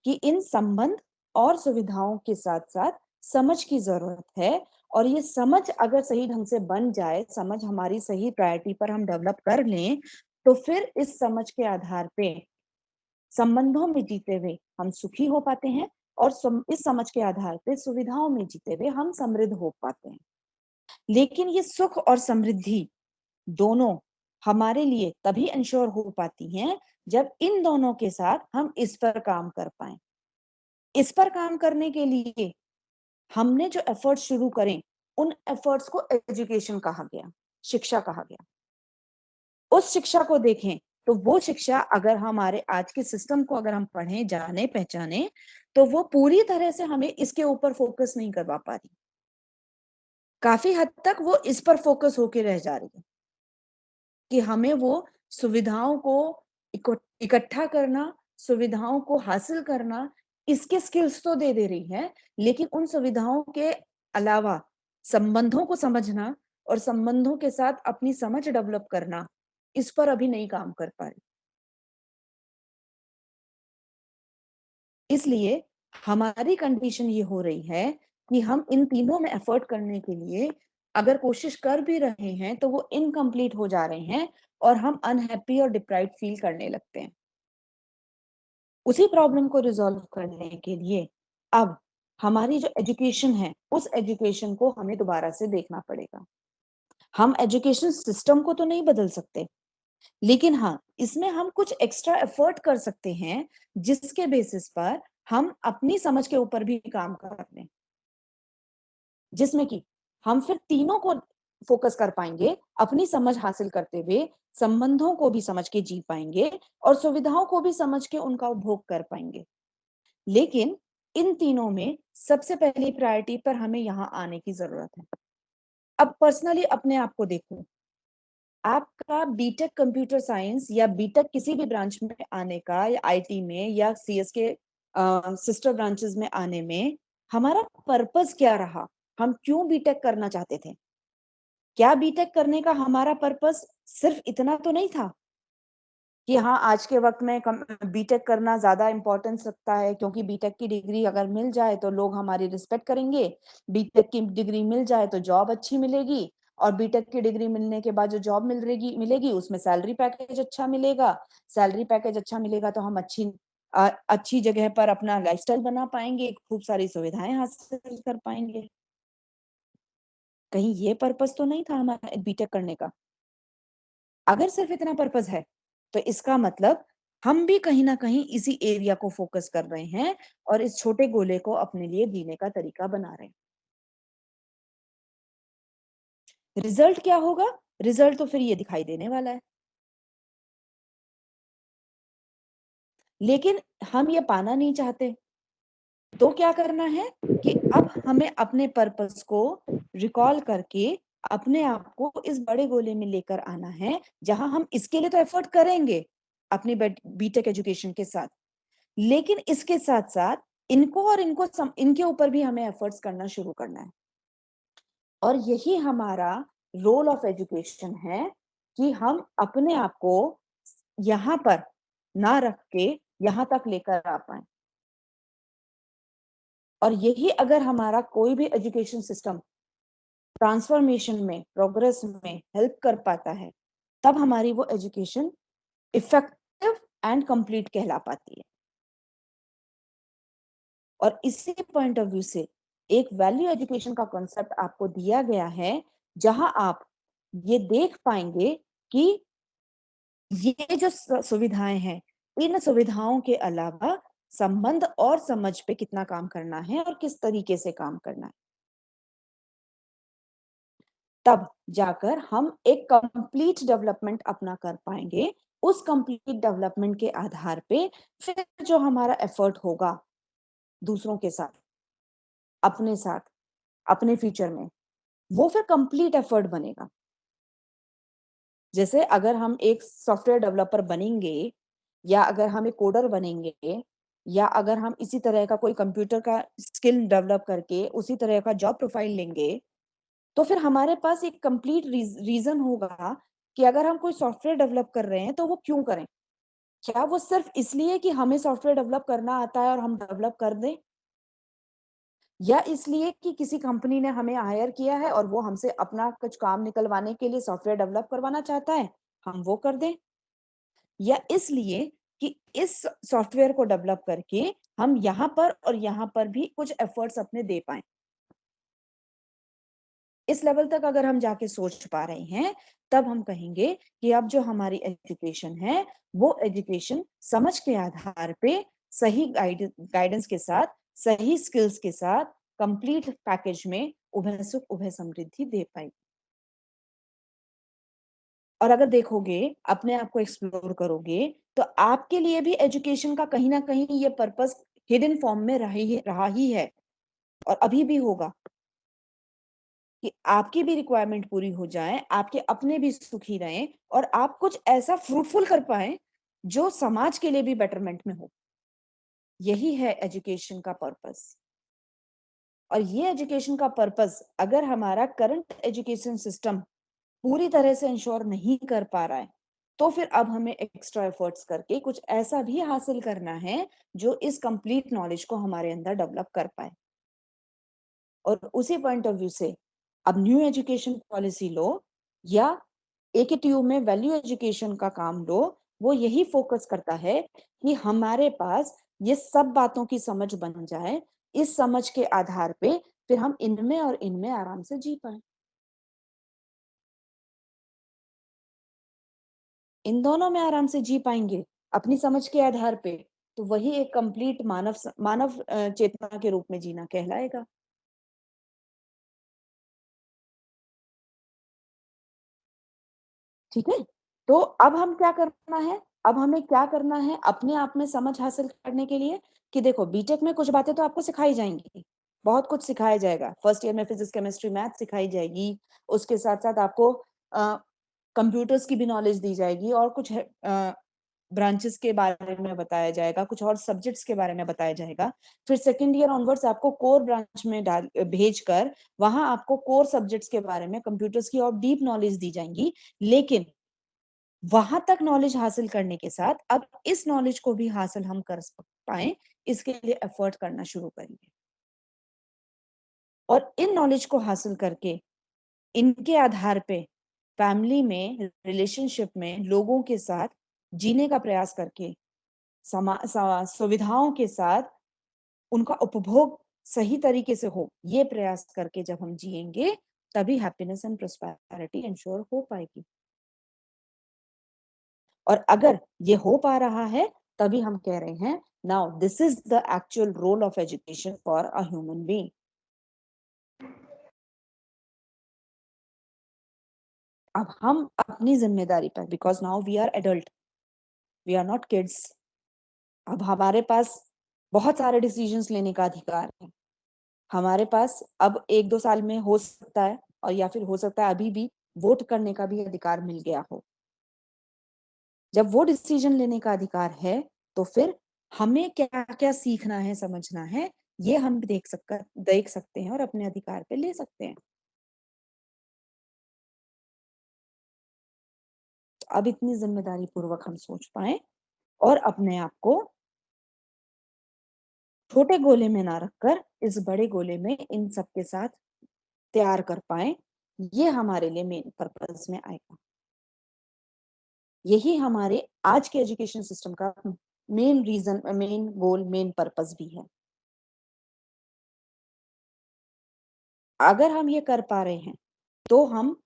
कि इन संबंध और सुविधाओं के साथ-साथ समझ की ज़रूरत है और ये समझ अगर सही ढंग से बन जाए, समझ हमारी सही प्रायोरिटी पर हम डेवलप कर लें, तो फिर इस समझ के आधार पे संबंधों में जीते हुए हम सुखी हो पाते हैं और इस समझ के आधार पे सुविधाओं में जीते हुए हम समृद्ध हो पाते हैं। लेकिन ये सुख और समृद्धि दोनों हमारे लिए तभी इंश्योर हो पाती हैं जब इन दोनों के साथ हम इस पर काम कर पाएँ। इस पर काम करने के लिए हमने जो एफर्ट्स शुरू करें, उन एफर्ट्स को एजुकेशन कहा गया, शिक्षा कहा गया। उस शिक्षा को देखें, तो वो शिक्षा अगर हमारे आज के सिस्टम को अगर हम पढ़ें, जानें, पहचानें, तो वो पूरी तरह से हमें इसके ऊपर फोकस नहीं करवा पा रही। काफ़ी हद तक वो इस पर फोकस होके रह जा रही है, कि हमें वो सुविधाओं को इकट्ठा करना, सुविधाओं को हासिल करना, इसके स्किल्स तो दे रही है, लेकिन उन सुविधाओं के अलावा संबंधों को समझना और संबंधों के साथ अपनी समझ डेवलप करना, इस पर अभी नहीं काम कर पा रही। इसलिए हमारी कंडीशन ये हो रही है कि हम इन तीनों में एफर्ट करने के लिए अगर कोशिश कर भी रहे हैं, तो वो इनकम्प्लीट हो जा रहे हैं और हम अनहैप्पी और डिप्राइव्ड फील करने लगते हैं। उसी प्रॉब्लम को रिज़ॉल्व करने के लिए अब हमारी जो एजुकेशन है, उस एजुकेशन को हमें दोबारा से देखना पड़ेगा। हम एजुकेशन सिस्टम को तो नहीं बदल सकते, लेकिन हाँ, इसमें हम कुछ एक्स्ट्रा एफर्ट कर सकते हैं जिसके बेसिस पर हम अपनी समझ के ऊपर भी काम कर लें, जिसमें कि हम फिर तीनों को फोकस कर पाएंगे, अपनी समझ हासिल करते हुए संबंधों को भी समझ के जी पाएंगे और सुविधाओं को भी समझ के उनका उपभोग कर पाएंगे। लेकिन इन तीनों में सबसे पहली प्रायोरिटी पर हमें यहाँ आने की जरूरत है। अब पर्सनली अपने आप को देखो, आपका बीटेक कंप्यूटर साइंस या बीटेक किसी भी ब्रांच में आने का, या आईटी में या सीएस के सिस्टर ब्रांचेस में आने में हमारा पर्पस क्या रहा? हम क्यों बीटेक करना चाहते थे? क्या बीटेक करने का हमारा पर्पस सिर्फ इतना तो नहीं था कि हाँ, आज के वक्त में बीटेक करना ज्यादा इंपॉर्टेंस रखता है, क्योंकि बीटेक की डिग्री अगर मिल जाए तो लोग हमारी रिस्पेक्ट करेंगे, बीटेक की डिग्री मिल जाए तो जॉब अच्छी मिलेगी, और बीटेक की डिग्री मिलने के बाद जो जॉब मिलेगी उसमें सैलरी पैकेज अच्छा मिलेगा, सैलरी पैकेज अच्छा मिलेगा तो हम अच्छी जगह पर अपना लाइफस्टाइल बना पाएंगे, खूब सारी सुविधाएं हासिल कर पाएंगे। कहीं ये पर्पस तो नहीं था हमारा बीटेक करने का? अगर सिर्फ इतना पर्पस है तो इसका मतलब हम भी कहीं ना कहीं इसी एरिया को फोकस कर रहे हैं और इस छोटे गोले को अपने लिए जीने का तरीका बना रहे हैं। रिजल्ट क्या होगा? रिजल्ट तो फिर ये दिखाई देने वाला है। लेकिन हम ये पाना नहीं चाहते, तो क्या करना है कि अब हमें अपने पर्पस को रिकॉल करके अपने आप को इस बड़े गोले में लेकर आना है, जहां हम इसके लिए तो एफर्ट करेंगे अपनी बीटेक एजुकेशन के साथ, लेकिन इसके साथ साथ इनके ऊपर भी हमें एफर्ट्स करना शुरू करना है। और यही हमारा रोल ऑफ एजुकेशन है कि हम अपने आप को यहाँ पर ना रख के यहाँ तक लेकर आ पाए। और यही अगर हमारा कोई भी एजुकेशन सिस्टम ट्रांसफॉर्मेशन में, प्रोग्रेस में हेल्प कर पाता है, तब हमारी वो एजुकेशन इफेक्टिव एंड कंप्लीट कहला पाती है। और इसी पॉइंट ऑफ व्यू से एक वैल्यू एजुकेशन का कॉन्सेप्ट आपको दिया गया है, जहां आप ये देख पाएंगे कि ये जो सुविधाएं हैं, इन सुविधाओं के अलावा संबंध और समझ पे कितना काम करना है और किस तरीके से काम करना है। तब जाकर हम एक कंप्लीट डेवलपमेंट अपना कर पाएंगे। उस कंप्लीट डेवलपमेंट के आधार पे फिर जो हमारा एफर्ट होगा दूसरों के साथ, अपने साथ, अपने फ्यूचर में, वो फिर कंप्लीट एफर्ट बनेगा। जैसे अगर हम एक सॉफ्टवेयर डेवलपर बनेंगे, या अगर हम एक कोडर बनेंगे, या अगर हम इसी तरह का कोई कंप्यूटर का स्किल डेवलप करके उसी तरह का जॉब प्रोफाइल लेंगे, तो फिर हमारे पास एक कंप्लीट रीजन होगा कि अगर हम कोई सॉफ्टवेयर डेवलप कर रहे हैं तो वो क्यों करें। क्या वो सिर्फ इसलिए कि हमें सॉफ्टवेयर डेवलप करना आता है और हम डेवलप कर दें, या इसलिए कि किसी कंपनी ने हमें हायर किया है और वो हमसे अपना कुछ काम निकलवाने के लिए सॉफ्टवेयर डेवलप करवाना चाहता है, हम वो कर दें, या इसलिए कि इस सॉफ्टवेयर को डेवलप करके हम यहाँ पर और यहाँ पर भी कुछ एफर्ट्स अपने दे पाए। इस लेवल तक अगर हम जाके सोच पा रहे हैं, तब हम कहेंगे कि अब जो हमारी एजुकेशन है वो एजुकेशन समझ के आधार पे सही गाइडेंस के साथ, सही स्किल्स के साथ, कंप्लीट पैकेज में उभय सुख उभय समृद्धि दे पाएगी। और अगर देखोगे, अपने आप को एक्सप्लोर करोगे, तो आपके लिए भी एजुकेशन का कहीं ना कहीं ये पर्पस हिडन फॉर्म में रहा ही है और अभी भी होगा, कि आपकी भी रिक्वायरमेंट पूरी हो जाए, आपके अपने भी सुखी रहें और आप कुछ ऐसा फ्रूटफुल कर पाए जो समाज के लिए भी बेटरमेंट में हो। यही है एजुकेशन का पर्पस। और ये एजुकेशन का पर्पस अगर हमारा करंट एजुकेशन सिस्टम पूरी तरह से इंश्योर नहीं कर पा रहा है, तो फिर अब हमें एक्स्ट्रा एफर्ट्स करके कुछ ऐसा भी हासिल करना है जो इस कंप्लीट नॉलेज को हमारे अंदर डेवलप कर पाए। और उसी पॉइंट ऑफ व्यू से अब न्यू एजुकेशन पॉलिसी लो या AKTU में वैल्यू एजुकेशन का काम लो, वो यही फोकस करता है कि हमारे पास ये सब बातों की समझ बन जाए, इस समझ के आधार पे फिर हम इनमें और इनमें आराम से जी पाए। इन दोनों में आराम से जी पाएंगे अपनी समझ के आधार पे, तो वही एक कंप्लीट मानव चेतना के रूप में जीना कहलाएगा। ठीक है, तो अब हम क्या करना है, अब हमें क्या करना है अपने आप में समझ हासिल करने के लिए, कि देखो बीटेक में कुछ बातें तो आपको सिखाई जाएंगी, बहुत कुछ सिखाया जाएगा। फर्स्ट ईयर में फिजिक्स, केमिस्ट्री, मैथ सिखाई जाएगी, उसके साथ साथ आपको कंप्यूटर्स की भी नॉलेज दी जाएगी, और कुछ ब्रांचेस के बारे में बताया जाएगा, कुछ और सब्जेक्ट्स के बारे में बताया जाएगा। फिर सेकेंड ईयर ऑनवर्ड्स आपको कोर ब्रांच में भेजकर वहां आपको कोर सब्जेक्ट्स के बारे में, कंप्यूटर्स की और डीप नॉलेज दी जाएंगी। लेकिन वहां तक नॉलेज हासिल करने के साथ अब इस नॉलेज को भी हासिल हम कर पाए, इसके लिए एफर्ट करना शुरू करेंगे, और इन नॉलेज को हासिल करके इनके आधार पे फैमिली में, रिलेशनशिप में लोगों के साथ जीने का प्रयास करके, सुविधाओं के साथ उनका उपभोग सही तरीके से हो, ये प्रयास करके जब हम जिएंगे तभी हैप्पीनेस एंड प्रोस्पेरिटी इंश्योर हो पाएगी। और अगर ये हो पा रहा है तभी हम कह रहे हैं now this is the actual role of education for a human being. अब हम अपनी जिम्मेदारी पर, because now we are adult, we are not kids, अब हमारे पास बहुत सारे डिसीजंस लेने का अधिकार है। हमारे पास अब 1-2 साल में हो सकता है, और या फिर हो सकता है अभी भी वोट करने का भी अधिकार मिल गया हो। जब वो डिसीजन लेने का अधिकार है तो फिर हमें क्या क्या सीखना है, समझना है, ये हम देख सकते हैं और अपने अधिकार पे ले सकते हैं। तो अब इतनी जिम्मेदारी पूर्वक हम सोच पाए और अपने आप को छोटे गोले में ना रखकर इस बड़े गोले में इन सबके साथ तैयार कर पाए, ये हमारे लिए मेन पर्पस में आएगा। यही हमारे आज के एजुकेशन सिस्टम का main reason, main goal, main purpose भी है। अगर हम ये कर पा रहे हैं तो हम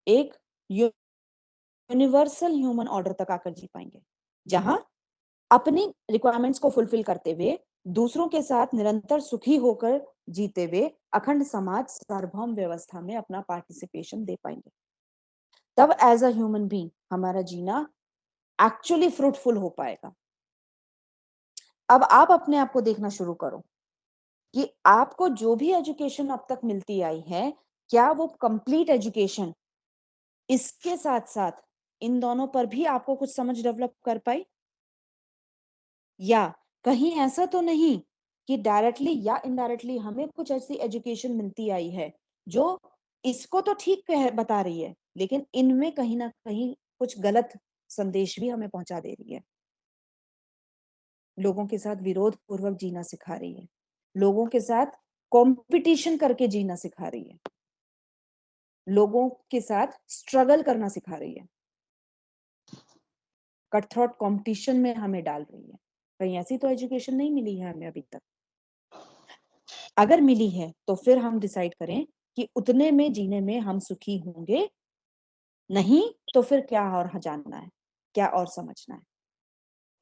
एक यूनिवर्सल ह्यूमन ऑर्डर तक आकर जी पाएंगे, जहां अपनी रिक्वायरमेंट्स को फुलफिल करते हुए दूसरों के साथ निरंतर सुखी होकर जीते हुए अखंड समाज, सार्वभौम व्यवस्था में अपना पार्टिसिपेशन दे पाएंगे। तब एज अ ह्यूमन बीइंग हमारा जीना एक्चुअली फ्रूटफुल हो पाएगा। अब आप अपने आप को देखना शुरू करो कि आपको जो भी एजुकेशन अब तक मिलती आई है, क्या वो कंप्लीट एजुकेशन इसके साथ साथ इन दोनों पर भी आपको कुछ समझ डेवलप कर पाई, या कहीं ऐसा तो नहीं कि डायरेक्टली या इनडायरेक्टली हमें कुछ ऐसी एजुकेशन मिलती आई है जो इसको तो ठीक बता रही है, लेकिन इनमें कहीं ना कहीं कुछ गलत संदेश भी हमें पहुंचा दे रही है, लोगों के साथ विरोध पूर्वक जीना सिखा रही है, लोगों के साथ कंपटीशन करके जीना सिखा रही है, लोगों के साथ स्ट्रगल करना सिखा रही है, कट थ्रोट कंपटीशन में हमें डाल रही है। कहीं ऐसी तो एजुकेशन नहीं मिली है हमें अभी तक। अगर मिली है तो फिर हम डिसाइड करें कि उतने में जीने में हम सुखी होंगे, नहीं तो फिर क्या और जानना है, क्या और समझना है।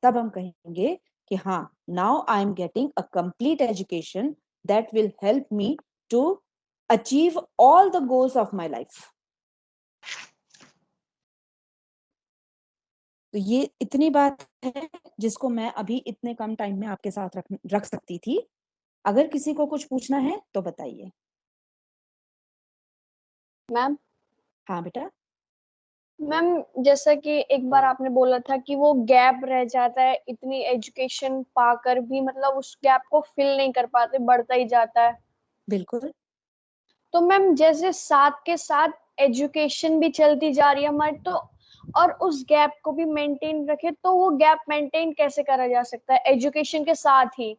तब हम कहेंगे कि हाँ, now I am getting a complete education that will help me to achieve all the goals of my life. तो ये इतनी बात है जिसको मैं अभी इतने कम टाइम में आपके साथ रख सकती थी। अगर किसी को कुछ पूछना है तो बताइए। मैम। हाँ बेटा। मैम, जैसा कि एक बार आपने बोला था कि वो गैप रह जाता है, इतनी एजुकेशन पाकर भी मतलब उस गैप को फिल नहीं कर पाते, बढ़ता ही जाता है। बिल्कुल। तो मैम जैसे साथ के साथ एजुकेशन भी चलती जा रही है हमारी, तो और उस गैप को भी मेंटेन रखे, तो वो गैप मेंटेन कैसे करा जा सकता है एजुकेशन के साथ ही?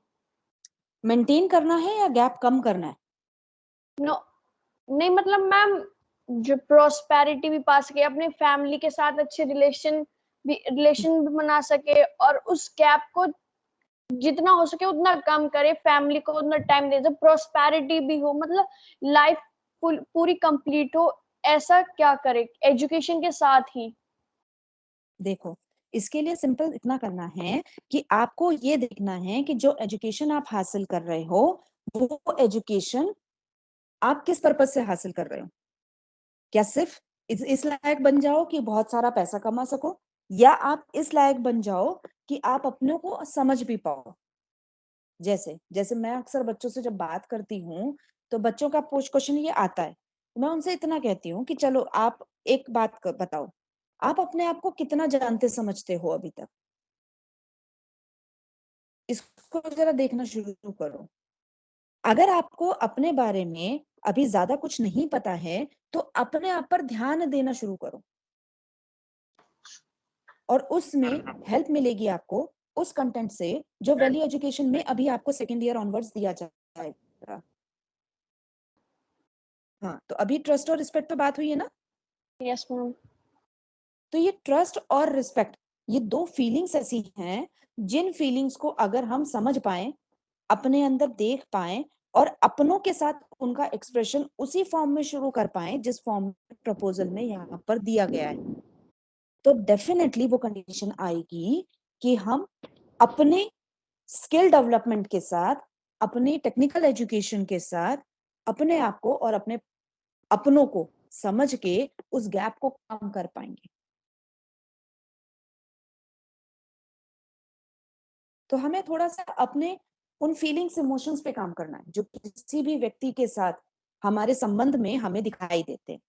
मेंटेन करना है या गैप कम करना है? नो, नहीं मतलब मैम जो प्रोस्पेरिटी भी पा सके, अपने फैमिली के साथ अच्छे रिलेशन भी बना सके, और उस गैप को जितना हो सके उतना कम करे, फैमिली को उतना टाइम दे, जब प्रोस्पेरिटी भी हो, मतलब लाइफ पूरी कंप्लीट हो। ऐसा क्या करे एजुकेशन के साथ ही? देखो, इसके लिए सिंपल इतना करना है कि आपको ये देखना है कि जो एजुकेशन आप हासिल कर रहे हो वो एजुकेशन आप किस पर्पज से हासिल कर रहे हो। क्या सिर्फ इस लायक बन जाओ कि बहुत सारा पैसा कमा सको, या आप इस लायक बन जाओ कि आप अपने को समझ भी पाओ। जैसे जैसे मैं अक्सर बच्चों से जब बात करती हूँ तो बच्चों का क्वेश्चन ये आता है, मैं उनसे इतना कहती हूँ कि चलो आप एक बात बताओ, आप अपने आप को कितना जानते समझते हो अभी तक, इसको जरा देखना शुरू करो। अगर आपको अपने बारे में अभी ज्यादा कुछ नहीं पता है तो अपने आप पर ध्यान देना शुरू करो और उसमें हेल्प मिलेगी आपको उस कंटेंट से जो वैल्यू एजुकेशन में अभी आपको सेकेंड ईयर ऑनवर्ड्स दिया जाएगा। हाँ, तो अभी ट्रस्ट और रिस्पेक्ट पे बात हुई है ना। Yes ma'am. तो ये ट्रस्ट और रिस्पेक्ट, ये दो फीलिंग्स ऐसी हैं जिन फीलिंग्स को अगर हम समझ पाए, अपने अंदर देख पाए और अपनों के साथ उनका एक्सप्रेशन उसी फॉर्म में शुरू कर पाए जिस फॉर्म में प्रपोजल में यहाँ पर दिया गया है, तो डेफिनेटली वो कंडीशन आएगी कि हम अपने स्किल डेवलपमेंट के साथ, अपने टेक्निकल एजुकेशन के साथ अपने आप को और अपने अपनों को समझ के उस गैप को कम कर पाएंगे। तो हमें थोड़ा सा अपने उन फीलिंग्स इमोशंस पे काम करना है जो किसी भी व्यक्ति के साथ हमारे संबंध में हमें दिखाई देते हैं।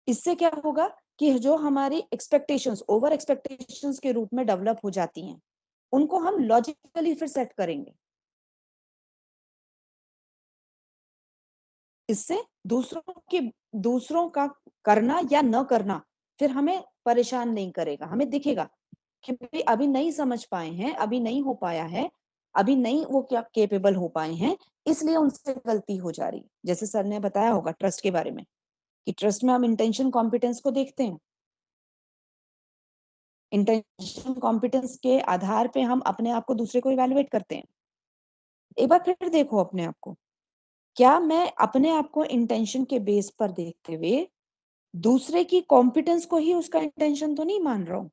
इससे क्या होगा कि जो हमारी एक्सपेक्टेशंस ओवर एक्सपेक्टेशंस के रूप में डेवलप हो जाती हैं उनको हम लॉजिकली फिर सेट करेंगे। इससे दूसरों का करना या न करना फिर हमें परेशान नहीं करेगा। हमें दिखेगा कि भाई अभी नहीं समझ पाए हैं, अभी नहीं हो पाया है, अभी नहीं वो क्या केपेबल हो पाए हैं, इसलिए उनसे गलती हो जा रही। जैसे सर ने बताया होगा ट्रस्ट के बारे में कि ट्रस्ट में हम इंटेंशन कॉम्पिटेंस को देखते हैं। इंटेंशन कॉम्पिटेंस के आधार पे हम अपने आप को दूसरे को इवैल्यूएट करते हैं। एक बार फिर देखो अपने आप को, क्या मैं अपने आप को इंटेंशन के बेस पर देखते हुए दूसरे की कॉम्पिटेंस को ही उसका इंटेंशन तो नहीं मान रहा हूं।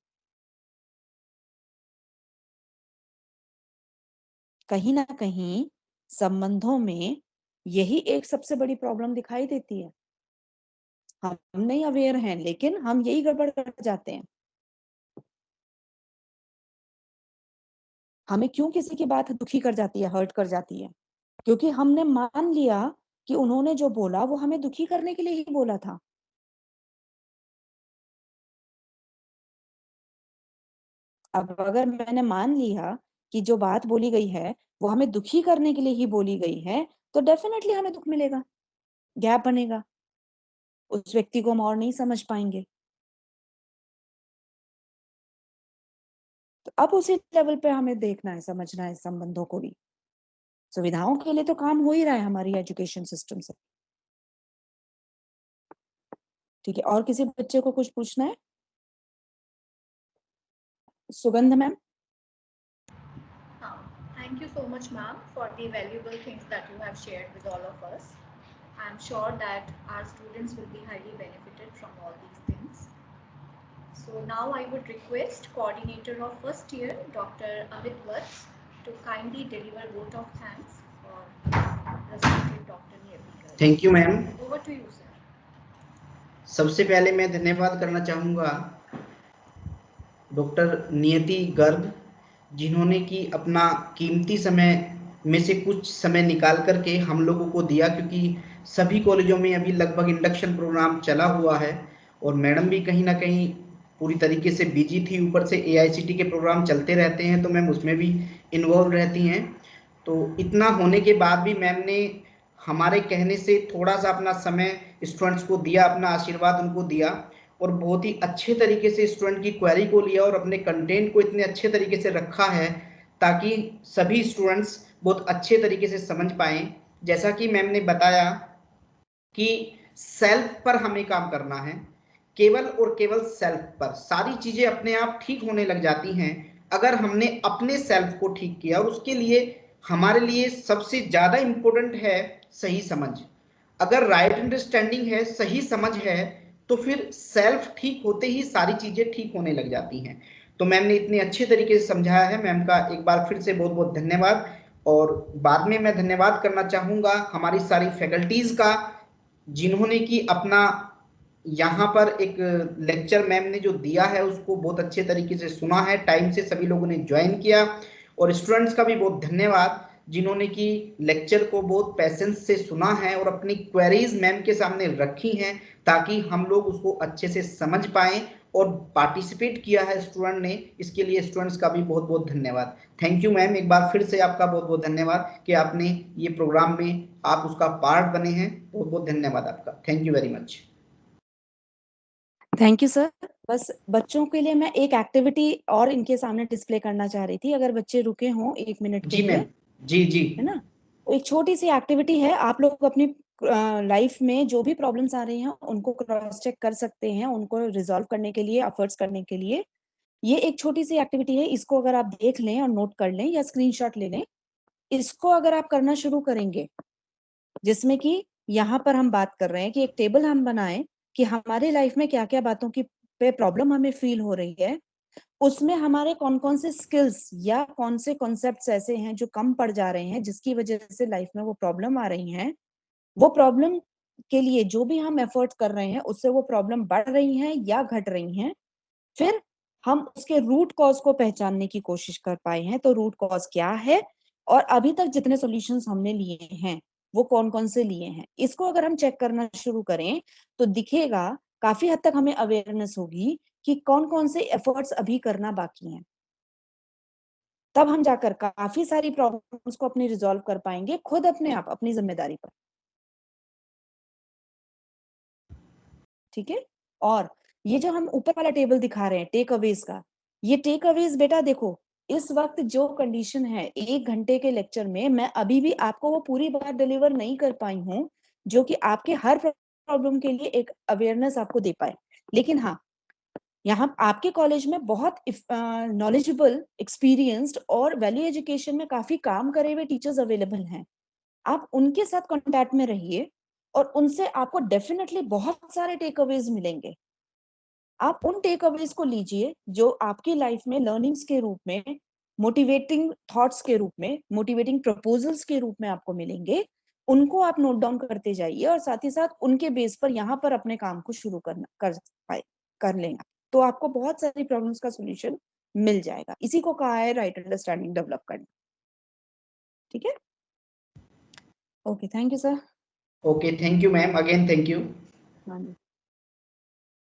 कहीं ना कहीं संबंधों में यही एक सबसे बड़ी प्रॉब्लम दिखाई देती है। हम नहीं अवेयर हैं लेकिन हम यही गड़बड़ कर जाते हैं। हमें क्यों किसी की बात दुखी कर जाती है, हर्ट कर जाती है, क्योंकि हमने मान लिया कि उन्होंने जो बोला वो हमें दुखी करने के लिए ही बोला था। अब अगर मैंने मान लिया कि जो बात बोली गई है वो हमें दुखी करने के लिए ही बोली गई है तो डेफिनेटली हमें दुख मिलेगा, गैप बनेगा, उस व्यक्ति को हम और नहीं समझ पाएंगे। तो अब उसी लेवल पे हमें देखना है, समझना है संबंधों को भी। सुविधाओं के लिए तो काम हो ही रहा है हमारी एजुकेशन सिस्टम से। ठीक है, और किसी बच्चे को कुछ पूछना है? सुगंध ma'am. Thank you so much, ma'am, for the valuable things that you have shared with all of us. I am sure that our students will be highly benefited from all these things. So now I would request coordinator of first year, Dr. Amit Vats, to kindly deliver vote of thanks for respected Dr. Niyati Garg. Thank you, ma'am. Over to you, sir. सबसे पहले मैं धन्यवाद करना चाहूँगा doctor नियति गर्ग, जिन्होंने कि अपना कीमती समय में से कुछ समय निकाल करके हम लोगों को दिया, क्योंकि सभी कॉलेजों में अभी लगभग इंडक्शन प्रोग्राम चला हुआ है और मैडम भी कहीं ना कहीं पूरी तरीके से बिजी थी। ऊपर से AICT के प्रोग्राम चलते रहते हैं तो मैम उसमें भी इन्वॉल्व रहती हैं। तो इतना होने के बाद भी मैम ने हमारे कहने से थोड़ा सा अपना समय स्टूडेंट्स को दिया, अपना आशीर्वाद उनको दिया और बहुत ही अच्छे तरीके से स्टूडेंट की क्वेरी को लिया और अपने कंटेंट को इतने अच्छे तरीके से रखा है ताकि सभी स्टूडेंट्स बहुत अच्छे तरीके से समझ पाएं। जैसा कि मैम ने बताया कि सेल्फ पर हमें काम करना है, केवल और केवल सेल्फ पर। सारी चीजें अपने आप ठीक होने लग जाती हैं अगर हमने अपने सेल्फ को ठीक किया, और उसके लिए हमारे लिए सबसे ज्यादा इंपॉर्टेंट है सही समझ। अगर राइट अंडरस्टैंडिंग है, सही समझ है, तो फिर सेल्फ ठीक होते ही सारी चीजें ठीक होने लग जाती हैं। तो मैम ने इतने अच्छे तरीके से समझाया है, मैम का एक बार फिर से बहुत बहुत धन्यवाद। और बाद में मैं धन्यवाद करना चाहूंगा हमारी सारी फैकल्टीज का, जिन्होंने कि अपना यहाँ पर एक लेक्चर मैम ने जो दिया है उसको बहुत अच्छे तरीके से सुना है, टाइम से सभी लोगों ने ज्वाइन किया। और स्टूडेंट्स का भी बहुत धन्यवाद जिन्होंने कि लेक्चर को बहुत पेशेंस से सुना है और अपनी क्वेरीज मैम के सामने रखी हैं, ताकि हम लोग उसको अच्छे से समझ पाएं और पार्टिसिपेट किया है स्टूडेंट ने। इसके लिए स्टूडेंट्स का भी बहुत बहुत धन्यवाद। थैंक यू मैम, एक बार फिर से आपका बहुत बहुत धन्यवाद कि आपने ये प्रोग्राम में आप उसका पार्ट बने हैं। बहुत बहुत धन्यवाद आपका। Thank you very much. Thank you sir. बस बच्चों के लिए मैं एक एक्टिविटी और इनके सामने डिस्प्ले करना चाह रही थी, अगर बच्चे रुके हों 1 मिनट के जी लिए। मैम, जी जी, है ना। एक छोटी सी एक्टिविटी है, आप लोग अपनी लाइफ में जो भी प्रॉब्लम्स आ रही हैं उनको क्रॉस चेक कर सकते हैं, उनको रिजॉल्व करने के लिए, एफर्ट्स करने के लिए। ये एक छोटी सी एक्टिविटी है, इसको अगर आप देख लें और नोट कर लें या स्क्रीनशॉट ले लें, इसको अगर आप करना शुरू करेंगे, जिसमें कि यहाँ पर हम बात कर रहे हैं कि एक टेबल हम बनाएं कि हमारे लाइफ में क्या क्या बातों की पे प्रॉब्लम हमें फील हो रही है, उसमें हमारे कौन कौन से स्किल्स या कौन से कॉन्सेप्ट्स ऐसे हैं जो कम पड़ जा रहे हैं, जिसकी वजह से लाइफ में वो प्रॉब्लम आ रही हैं। वो प्रॉब्लम के लिए जो भी हम एफर्ट कर रहे हैं उससे वो प्रॉब्लम बढ़ रही हैं या घट रही हैं। फिर हम उसके रूट कॉज को पहचानने की कोशिश कर पाए हैं, तो रूट कॉज क्या है और अभी तक जितने सॉल्यूशंस हमने लिए हैं वो कौन कौन से लिए हैं। इसको अगर हम चेक करना शुरू करें तो दिखेगा, काफी हद तक हमें अवेयरनेस होगी कि कौन कौन से एफर्ट्स अभी करना बाकी हैं। तब हम जाकर काफी सारी प्रॉब्लम्स को अपने रिजॉल्व कर पाएंगे खुद अपने आप, अपनी जिम्मेदारी पर। ठीक है। और ये जो हम ऊपर वाला टेबल दिखा रहे हैं टेक अवेज का, ये टेक अवेज बेटा देखो, इस वक्त जो कंडीशन है 1 घंटे के लेक्चर में, मैं अभी भी आपको वो पूरी बात डिलीवर नहीं कर पाई हूँ जो कि आपके हर प्रॉब्लम के लिए एक अवेयरनेस आपको दे पाए। लेकिन हाँ, यहाँ आपके कॉलेज में बहुत नॉलेजेबल, एक्सपीरियंस्ड और वैल्यू एजुकेशन में काफी काम करे हुए टीचर्स अवेलेबल हैं। आप उनके साथ कांटेक्ट में रहिए और उनसे आपको डेफिनेटली बहुत सारे टेक अवेज मिलेंगे। आप उन टेक अवेज को लीजिए जो आपकी लाइफ में लर्निंग्स के रूप में, मोटिवेटिंग थॉट्स के रूप में, मोटिवेटिंग प्रपोजल्स के रूप में आपको मिलेंगे। उनको आप नोट डाउन करते जाइए और साथ ही साथ उनके बेस पर यहाँ पर अपने काम को शुरू कर लेंगे, तो आपको बहुत सारी प्रॉब्लम्स का सोल्यूशन मिल जाएगा। इसी को कहा है राइट अंडरस्टैंडिंग डेवलप करना। ठीक है। Okay, thank you sir. Okay, thank you ma'am, again thank you. हाँ जी।